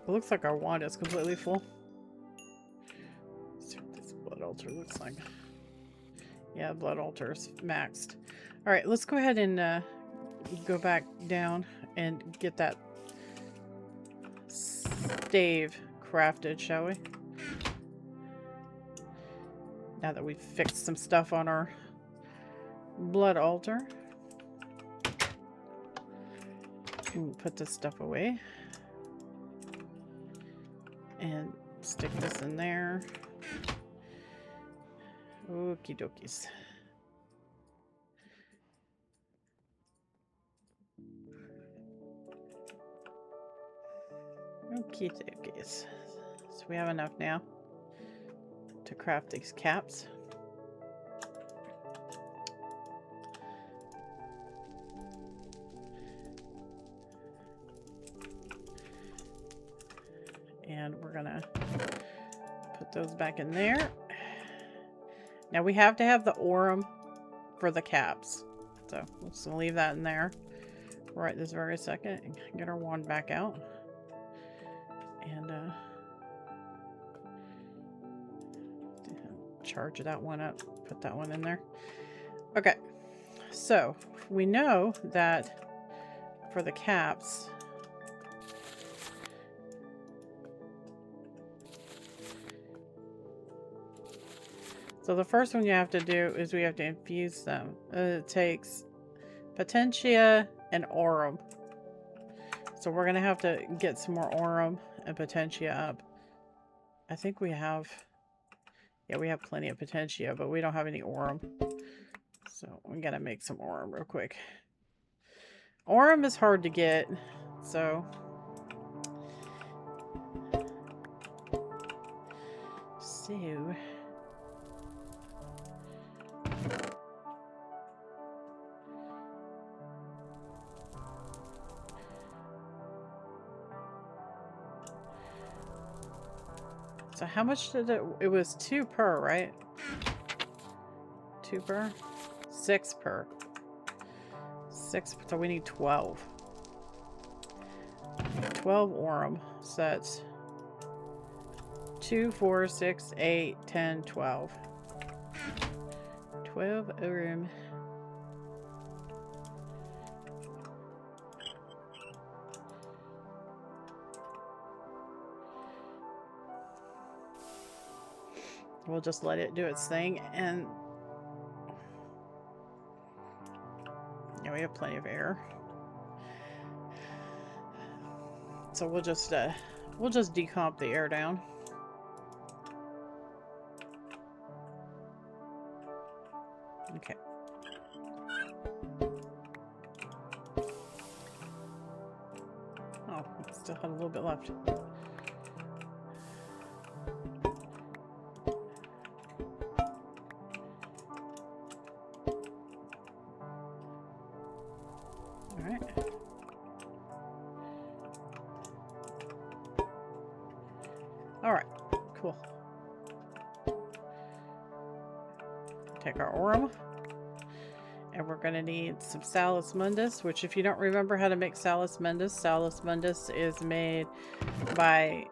It looks like our wand is completely full. Let's see what this blood altar looks like. Yeah, blood altar is maxed. Alright, let's go ahead and go back down and get that stave crafted, shall we? Now that we've fixed some stuff on our blood altar. We'll put this stuff away. And stick this in there. Okie dokies. Okie dokies. So we have enough now to craft these caps. And we're gonna put those back in there. Now we have to have the Auram for the caps. So we'll just leave that in there right this very second and get our wand back out. And charge that one up, put that one in there. Okay, so we know that for the caps, so the first one you have to do is we have to infuse them. It takes Potentia and Auram. So we're going to have to get some more Auram and Potentia up. I think we have... Yeah, we have plenty of Potentia, but we don't have any Auram. So we got to make some Auram real quick. Auram is hard to get, so... So how much did it was 2 per, right? 2 per? 6 per. 6, so we need 12. 12 Auram. So that's 2, 4, 6, 8, 10, 12. 12 Auram. We'll just let it do its thing, and yeah, we have plenty of air. So we'll just decomp the air down. Okay. Oh, still had a little bit left. Alright, cool. Take our Auram. And we're going to need some Salus Mundus, which if you don't remember how to make Salus Mundus is made by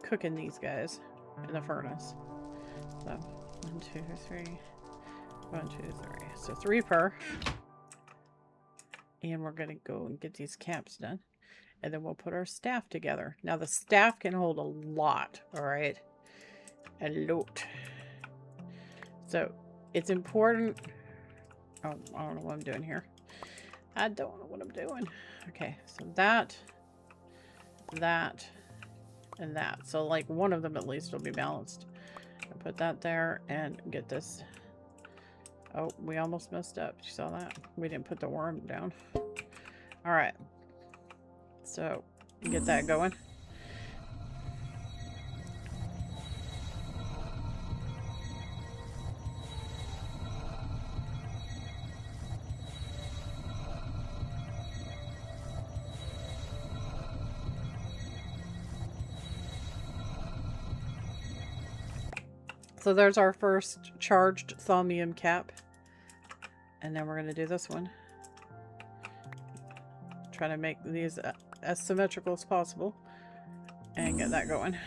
cooking these guys in the furnace. So, 1, 2, 3. 1, 2, 3. So 3 per. And we're going to go and get these caps done. And then we'll put our staff together. Now the staff can hold a lot, alright? A lot. So it's important. Oh, I don't know what I'm doing here. I don't know what I'm doing. Okay, so that, and that. So like one of them at least will be balanced. I'll put that there and get this. Oh, we almost messed up. You saw that? We didn't put the worm down. Alright. So, get that going. So there's our first charged Thaumium cap. And then we're going to do this one. Try to make these as symmetrical as possible and get that going.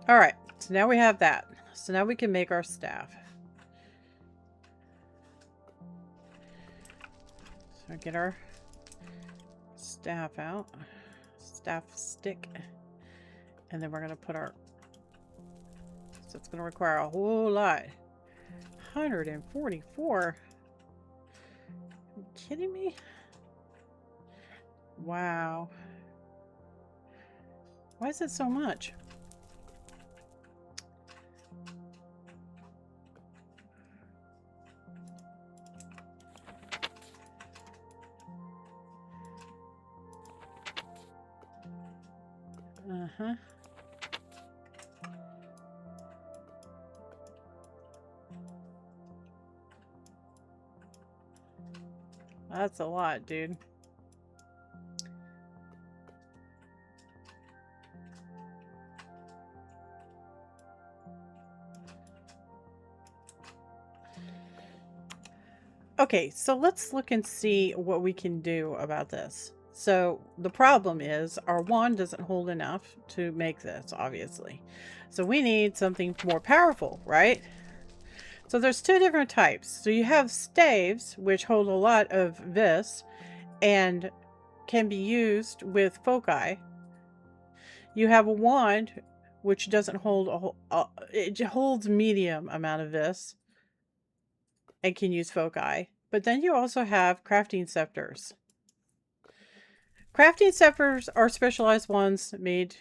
Alright, so now we have that. So now we can make our staff. So get our staff out. Staff stick. And then we're going to put our... So it's going to require a whole lot. 144? Are you kidding me? Wow. Why is it so much? Uh-huh. That's a lot, dude. Okay, so let's look and see what we can do about this. So the problem is our wand doesn't hold enough to make this, obviously. So we need something more powerful, right? So there's two different types. So you have staves, which hold a lot of vis and can be used with foci. You have a wand, which doesn't hold it holds medium amount of vis and can use foci. But then you also have crafting scepters. Crafting scepters are specialized ones made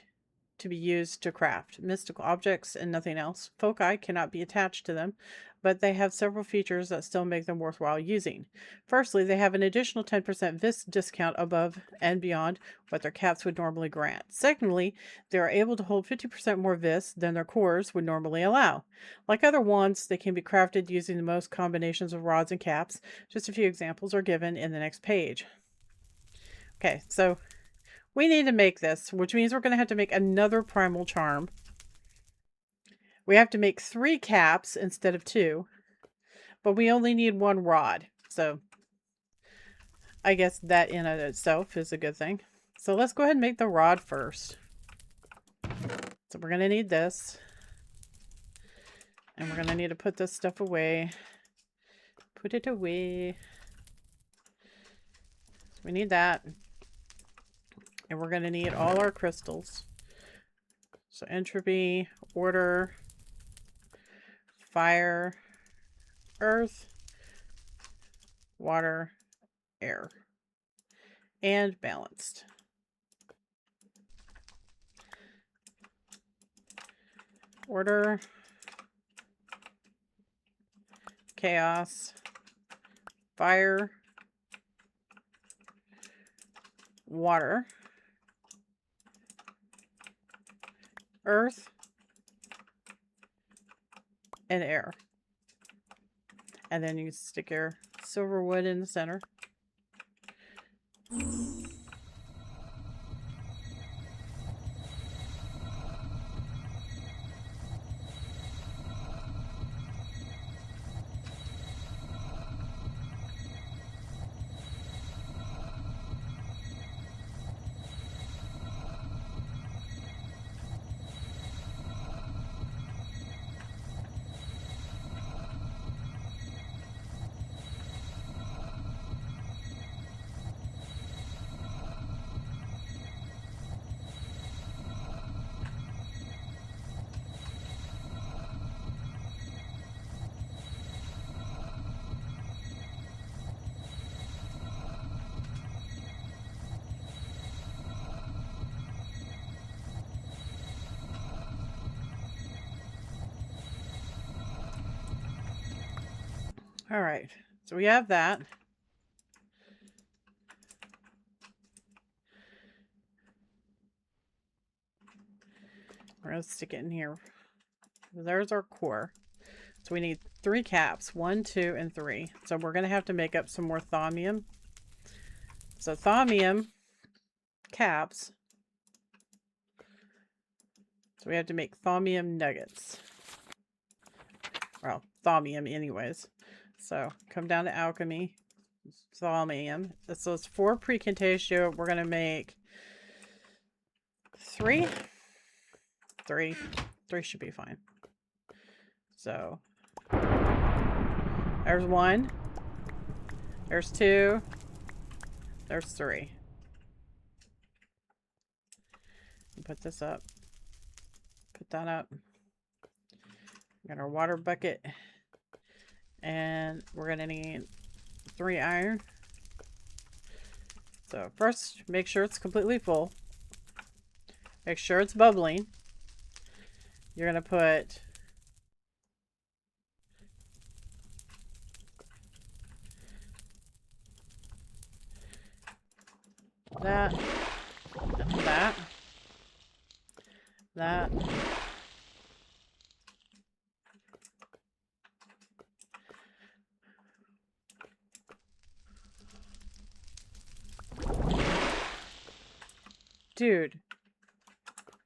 to be used to craft mystical objects and nothing else. Foci cannot be attached to them, but they have several features that still make them worthwhile using. Firstly, they have an additional 10% vis discount above and beyond what their caps would normally grant. Secondly, they are able to hold 50% more vis than their cores would normally allow. Like other wands, they can be crafted using the most combinations of rods and caps. Just a few examples are given in the next page. Okay, so we need to make this, which means we're going to have to make another primal charm. We have to make 3 caps instead of 2, but we only need 1 rod. So I guess that in and of itself is a good thing. So let's go ahead and make the rod first. So we're going to need this. And we're going to need to put this stuff away. Put it away. So we need that. And we're going to need all our crystals. So entropy, order, fire, earth, water, air, and balanced. Order, chaos, fire, water, earth, and air. And then you stick your Silverwood in the center. All right, so we have that. We're going to stick it in here. There's our core. So we need 3 caps. 1, 2, and 3. So we're going to have to make up some more Thaumium. So Thaumium caps. So we have to make Thaumium nuggets. Well, Thaumium anyways. So come down to alchemy. Thaumium. So it's 4 precontatio. We're going to make 3. 3 should be fine. So there's 1. There's 2. There's 3. Put this up. Put that up. Got our water bucket. And we're going to need 3 iron. So first, make sure it's completely full. Make sure it's bubbling. You're going to put that, that. Dude,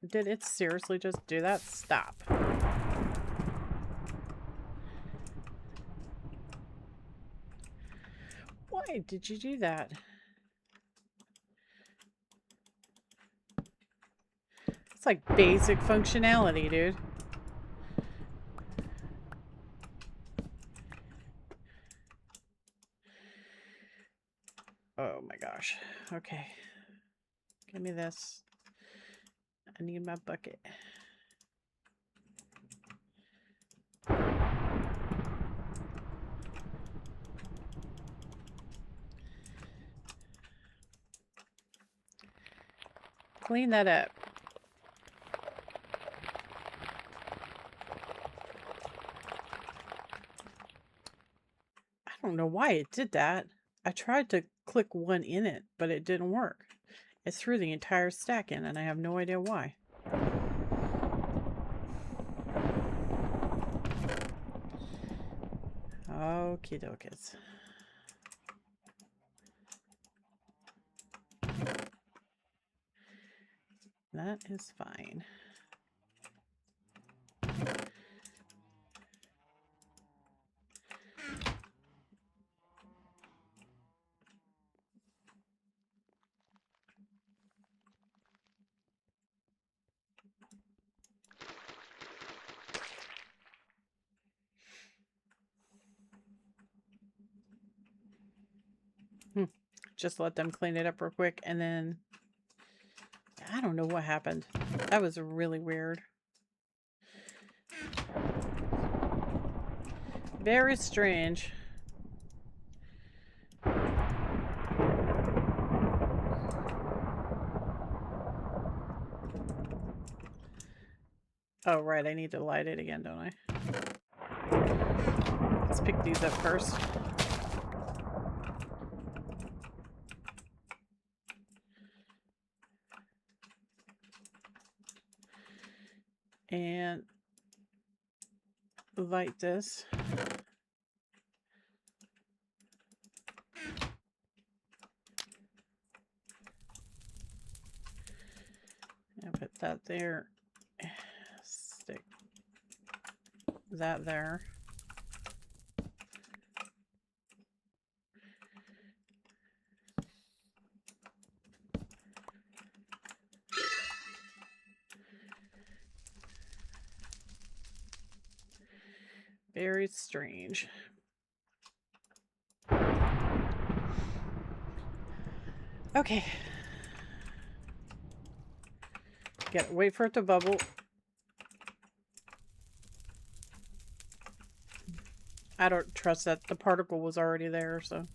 did it seriously just do that? Stop. Why did you do that? It's like basic functionality, dude. Oh my gosh. Okay. Give me this. I need my bucket. Clean that up. I don't know why it did that. I tried to click one in it, but it didn't work. It threw the entire stack in, and I have no idea why. Okie dokies. That is fine. Just let them clean it up real quick, and then I don't know what happened. That was really weird. Very strange. Oh, right. I need to light it again, don't I? Let's pick these up first. And light this. And put that there. Stick that there. Very strange. Okay. Wait for it to bubble. I don't trust that the particle was already there, so.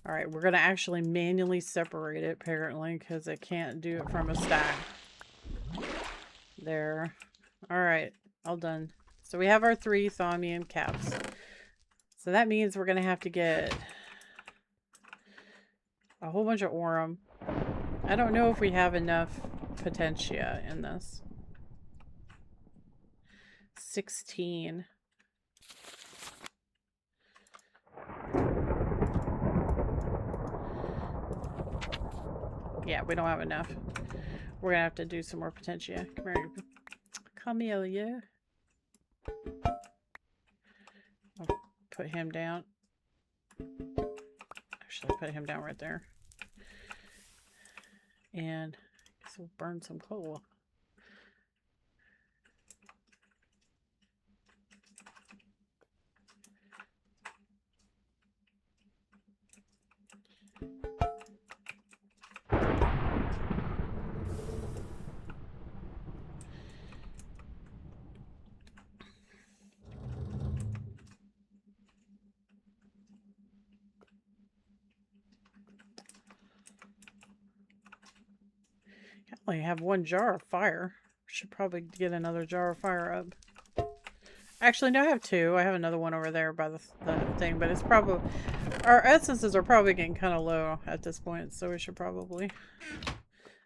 Alright, we're going to actually manually separate it, apparently, because it can't do it from a stack. There. Alright, all done. So we have our 3 Thaumium caps. So that means we're going to have to get a whole bunch of Auram. I don't know if we have enough potentia in this. 16. Yeah, we don't have enough. We're gonna have to do some more potentia. Come here. Camellia. I'll put him down. Actually, put him down right there. And I guess we'll burn some coal. I only have one jar of fire. Should probably get another jar of fire up. Actually, no, I have two. I have another one over there by the thing, but it's probably... Our essences are probably getting kind of low at this point, so we should probably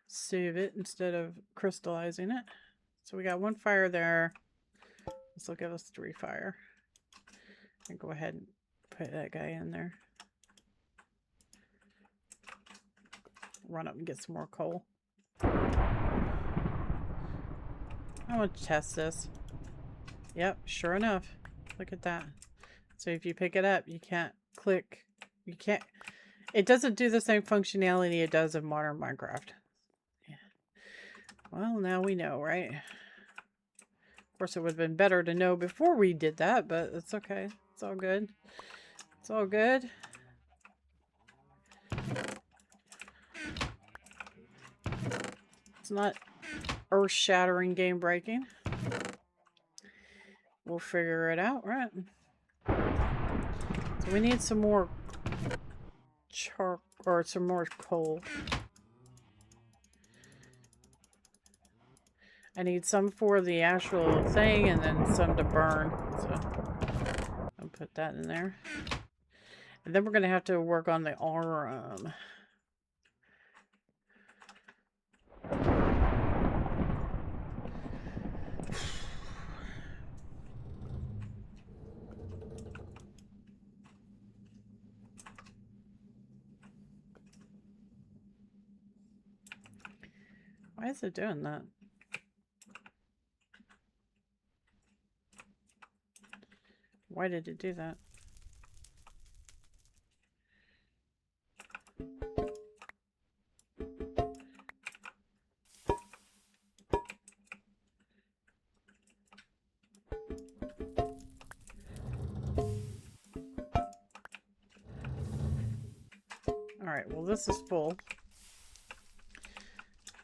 save it instead of crystallizing it. So we got one fire there. This will give us 3 fire. And go ahead and put that guy in there. Run up and get some more coal. I want to test this. Yep, sure enough. Look at that. So if you pick it up, you can't click. You can't. It doesn't do the same functionality it does in modern Minecraft. Yeah. Well, now we know, right? Of course, it would have been better to know before we did that, but it's okay. It's all good. It's all good. It's not earth-shattering, game-breaking. We'll figure it out, right? So we need some more charcoal, or some more coal. I need some for the actual thing, and then some to burn. So I'll put that in there. And then we're going to have to work on the Auram. Why is it doing that? Why did it do that? Alright, well this is full.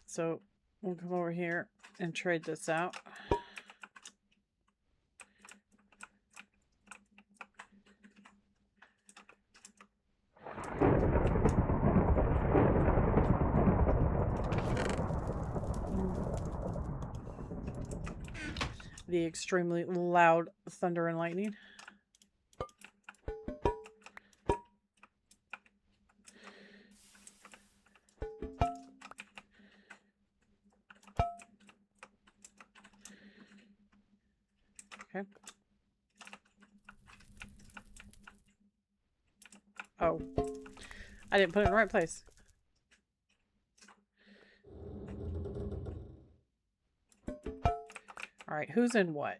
So we'll come over here and trade this out. The extremely loud thunder and lightning. Okay. Oh. I didn't put it in the right place. Alright, who's in what?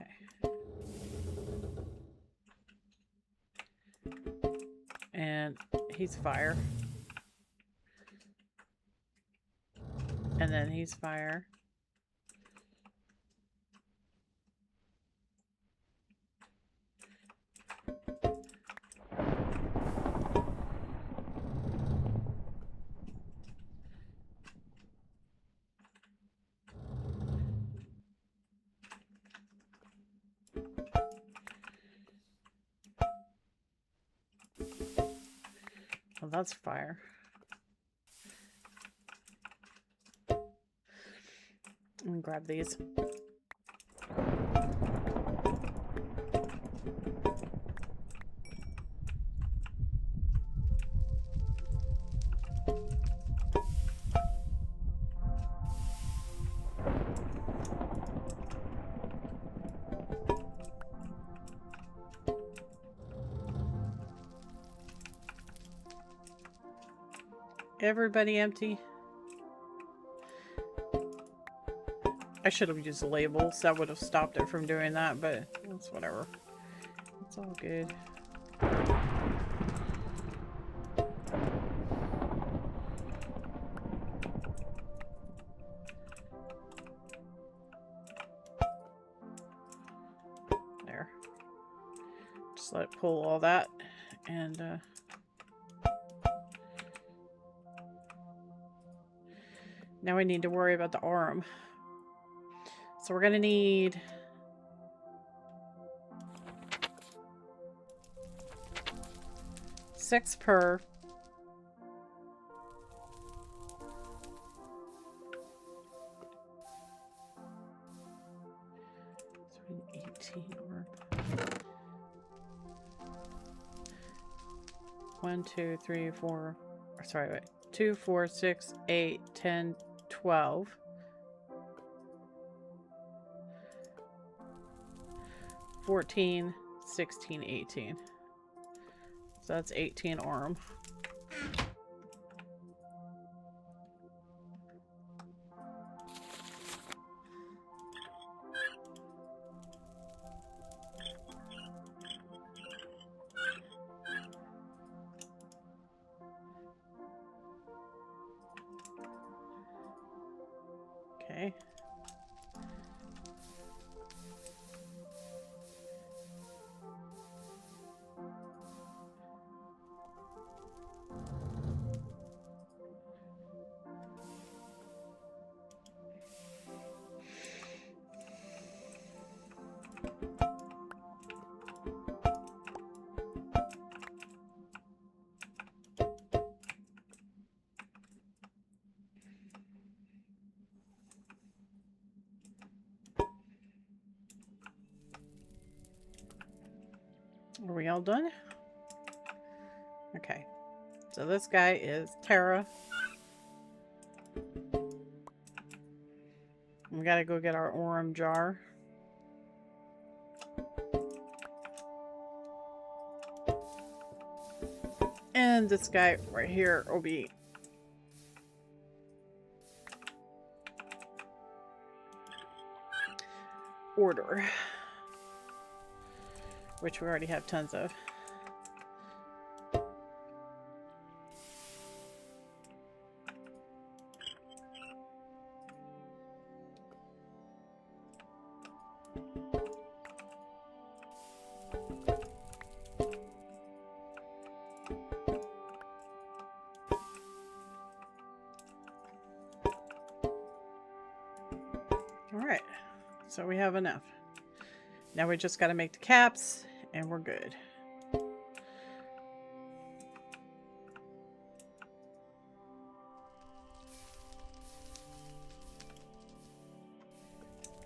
Okay. And he's fire. And then he's fire. Well, that's fire. I'm gonna grab these. Everybody empty. I should have used labels. That would have stopped it from doing that, but it's whatever. It's all good. There. Just let it pull all that, and now we need to worry about the Auram. So we're gonna need six per. So we need 18 or 1, 2, 3, 4. Sorry, wait. 2, 4, 6, 8, 10, 12. 14, 16, 18. So that's 18 Auram. Okay. Are we all done? Okay. So this guy is Terra. We gotta go get our Auram jar. And this guy right here will be order, which we already have tons of. Alright, so we have enough. Now we just got to make the caps and we're good.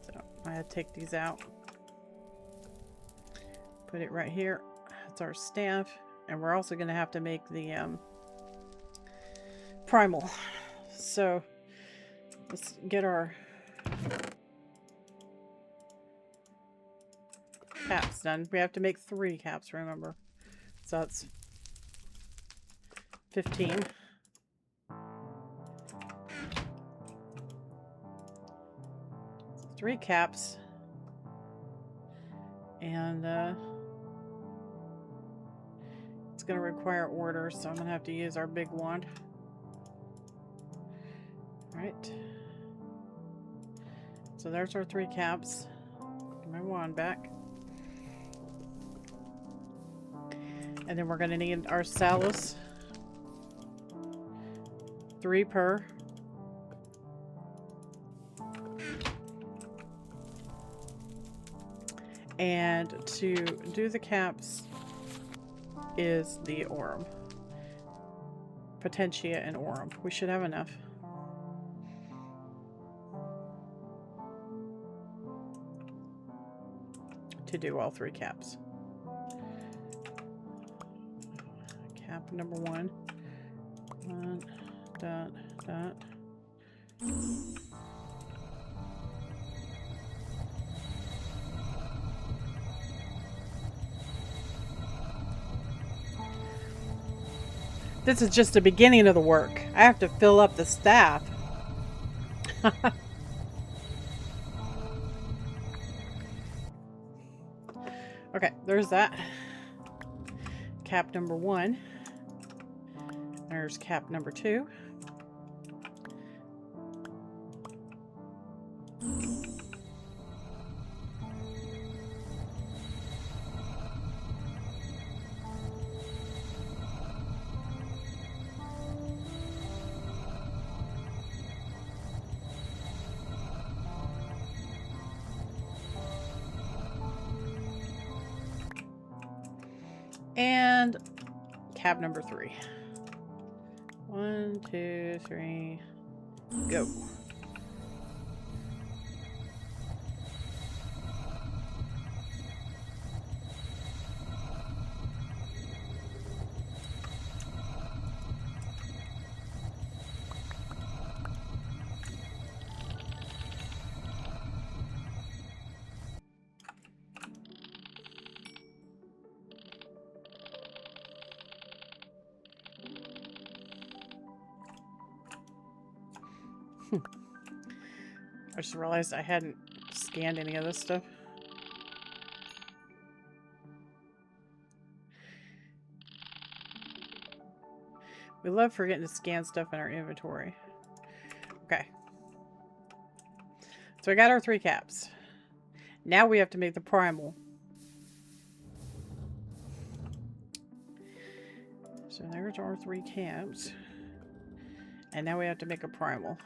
So I had to take these out. Put it right here. That's our staff. And we're also going to have to make the Primal. So let's get our caps done. We have to make 3 caps, remember. So that's 15. So 3 caps. And it's going to require order, so I'm going to have to use our big wand. Alright. So there's our 3 caps. Get my wand back. And then we're going to need our Salus. 3 per. And to do the caps is the Auram. Potentia and Auram. We should have enough. To do all 3 caps. Cap number 1. Dot, dot. This is just the beginning of the work. I have to fill up the staff. Okay, there's that. Cap number 1. There's cap number 2. And cap number 3. 1, 2, 3, go. I just realized I hadn't scanned any of this stuff. We love forgetting to scan stuff in our inventory. Okay. So I got our 3 caps. Now we have to make the primal. So there's our 3 caps. And now we have to make a primal.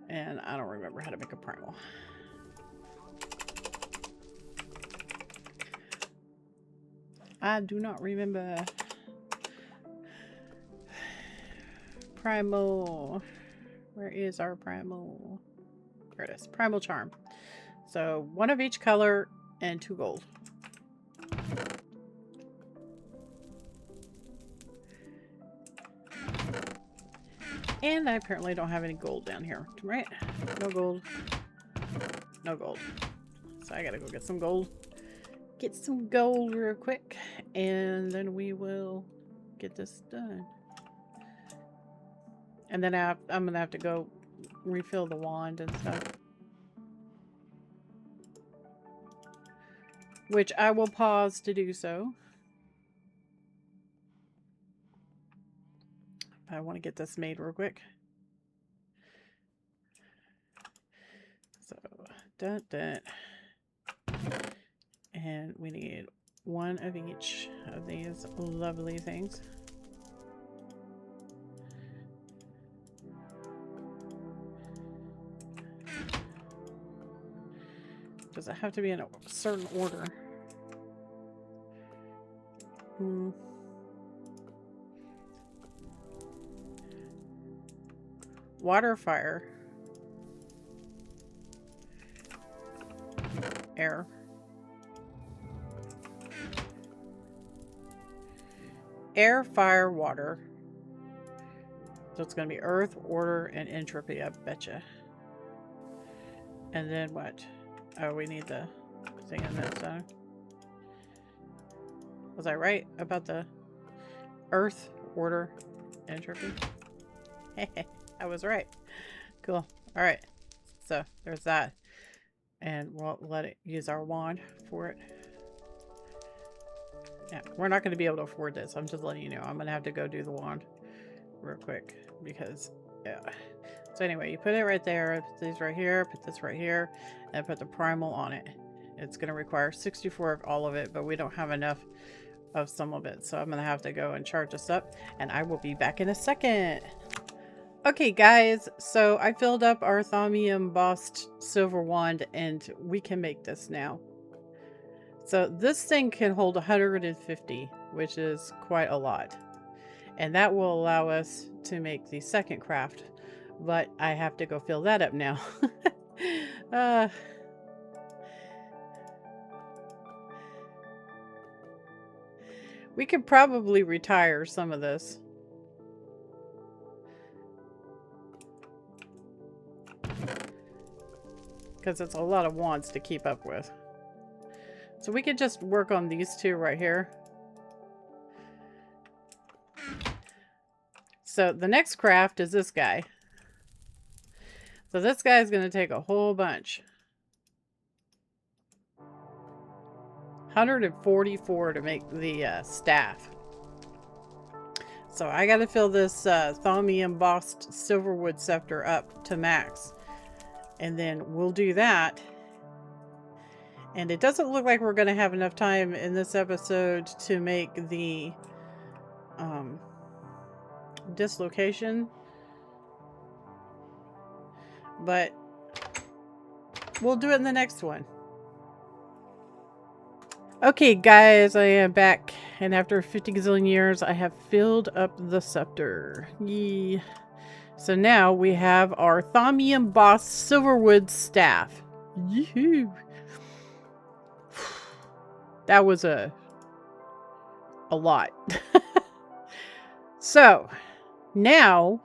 And I don't remember how to make a primal. I do not remember. Primal. Where is our primal? There it is. Primal charm. So 1 of each color and 2 gold. And I apparently don't have any gold down here, right? No gold. No gold. So I gotta go get some gold. Get some gold real quick. And then we will get this done. And then I'm gonna have to go refill the wand and stuff. Which I will pause to do so. I want to get this made real quick. So, dun. And we need 1 of each of these lovely things. Does it have to be in a certain order? Water, fire, air, fire, water. So it's going to be earth, order, and entropy, I betcha. And then what? Oh, we need the thing in that zone. Was I right about the earth, order, entropy? I was right. Cool. Alright. So, there's that. And we'll let it use our wand for it. Yeah, we're not going to be able to afford this. I'm just letting you know. I'm going to have to go do the wand real quick. Because, yeah. So anyway, you put it right there. Put these right here. Put this right here. And put the primal on it. It's going to require 64 of all of it. But we don't have enough of some of it. So I'm going to have to go and charge this up. And I will be back in a second. Okay guys, so I filled up our Thaumium bossed silver wand and we can make this now. So this thing can hold 150, which is quite a lot. And that will allow us to make the second craft, but I have to go fill that up now. We could probably retire some of this. Because it's a lot of wands to keep up with. So we could just work on these 2 right here. So the next craft is this guy. So this guy is going to take a whole bunch. 144 to make the staff. So I got to fill this Thaumium embossed Silverwood scepter up to max. And then we'll do that. And it doesn't look like we're going to have enough time in this episode to make the dislocation. But we'll do it in the next one. Okay, guys, I am back. And after 50 gazillion years, I have filled up the scepter. Yee. So now we have our Thaumium embossed Silverwood staff. Yoo-hoo. That was a lot. So now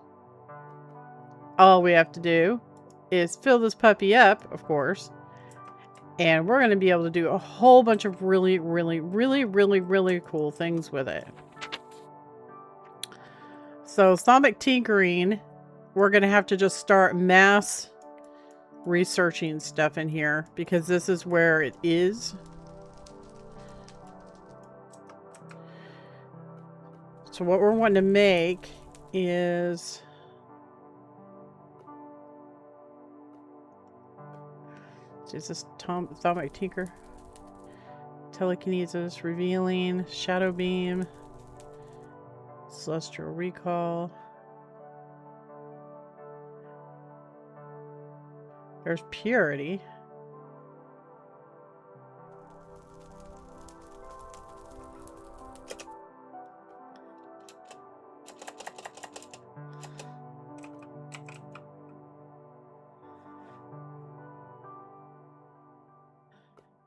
all we have to do is fill this puppy up, of course, and we're going to be able to do a whole bunch of really cool things with it. So stomach tinkering, we're going to have to just start mass researching stuff in here because this is where it is. So what we're wanting to make is this Thaumic Tinker, Telekinesis, Revealing, Shadow Beam, Celestial Recall. There's Purity.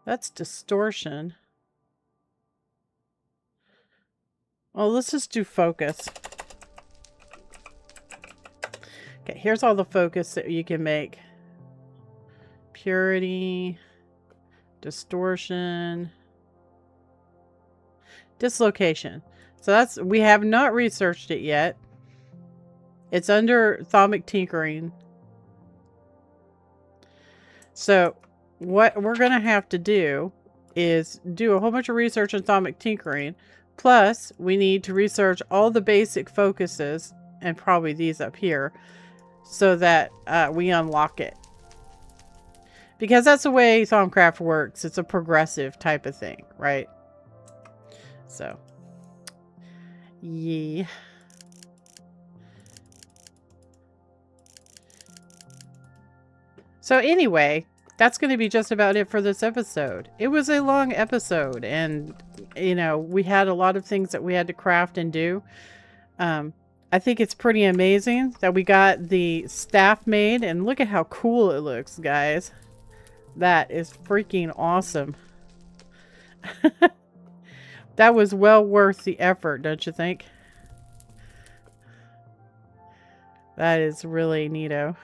That's Distortion. Oh, let's just do Focus. Okay, here's all the focus that you can make. Purity, Distortion, Dislocation. So that's, we have not researched it yet. It's under Thaumic Tinkering. So what we're going to have to do is do a whole bunch of research on Thaumic Tinkering. Plus, we need to research all the basic focuses, and probably these up here, so that we unlock it. Because that's the way Thaumcraft works. It's a progressive type of thing, right? So, yeah. So anyway, that's going to be just about it for this episode. It was a long episode, and, you know, we had a lot of things that we had to craft and do. I think it's pretty amazing that we got the staff made, and look at how cool it looks, guys. That is freaking awesome. That was well worth the effort, don't you think? That is really neato.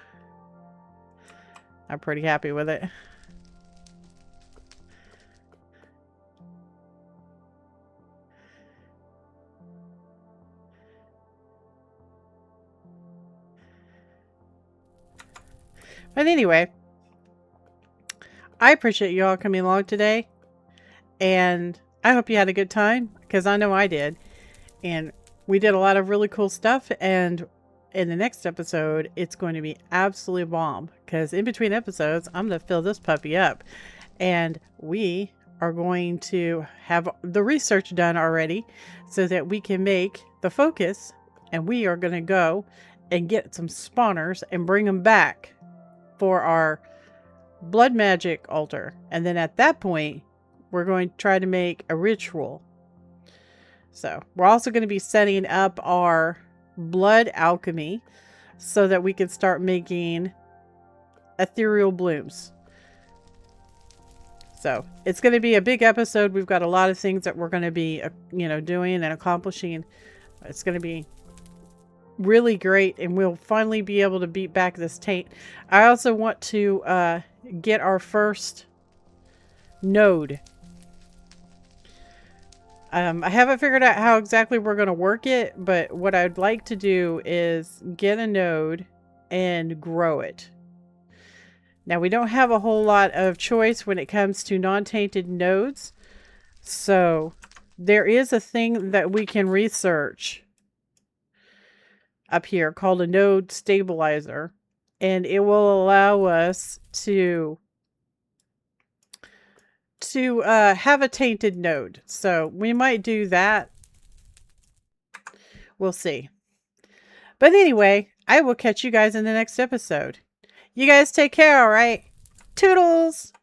I'm pretty happy with it. But anyway, I appreciate you all coming along today. And I hope you had a good time, because I know I did. And we did a lot of really cool stuff, and in the next episode, it's going to be absolutely bomb, because in between episodes, I'm going to fill this puppy up, and we are going to have the research done already so that we can make the focus, and we are going to go and get some spawners and bring them back for our blood magic altar. And then at that point, we're going to try to make a ritual. So we're also going to be setting up our blood alchemy so that we can start making ethereal blooms. So it's going to be a big episode. We've got a lot of things that we're going to be, doing and accomplishing. It's going to be really great, and we'll finally be able to beat back this taint. I also want to get our first node. I haven't figured out how exactly we're going to work it, but what I'd like to do is get a node and grow it. Now, we don't have a whole lot of choice when it comes to non-tainted nodes, so there is a thing that we can research up here called a node stabilizer, and it will allow us to have a tainted node. So we might do that. We'll see. But anyway, I will catch you guys in the next episode. You guys take care, all right? Toodles!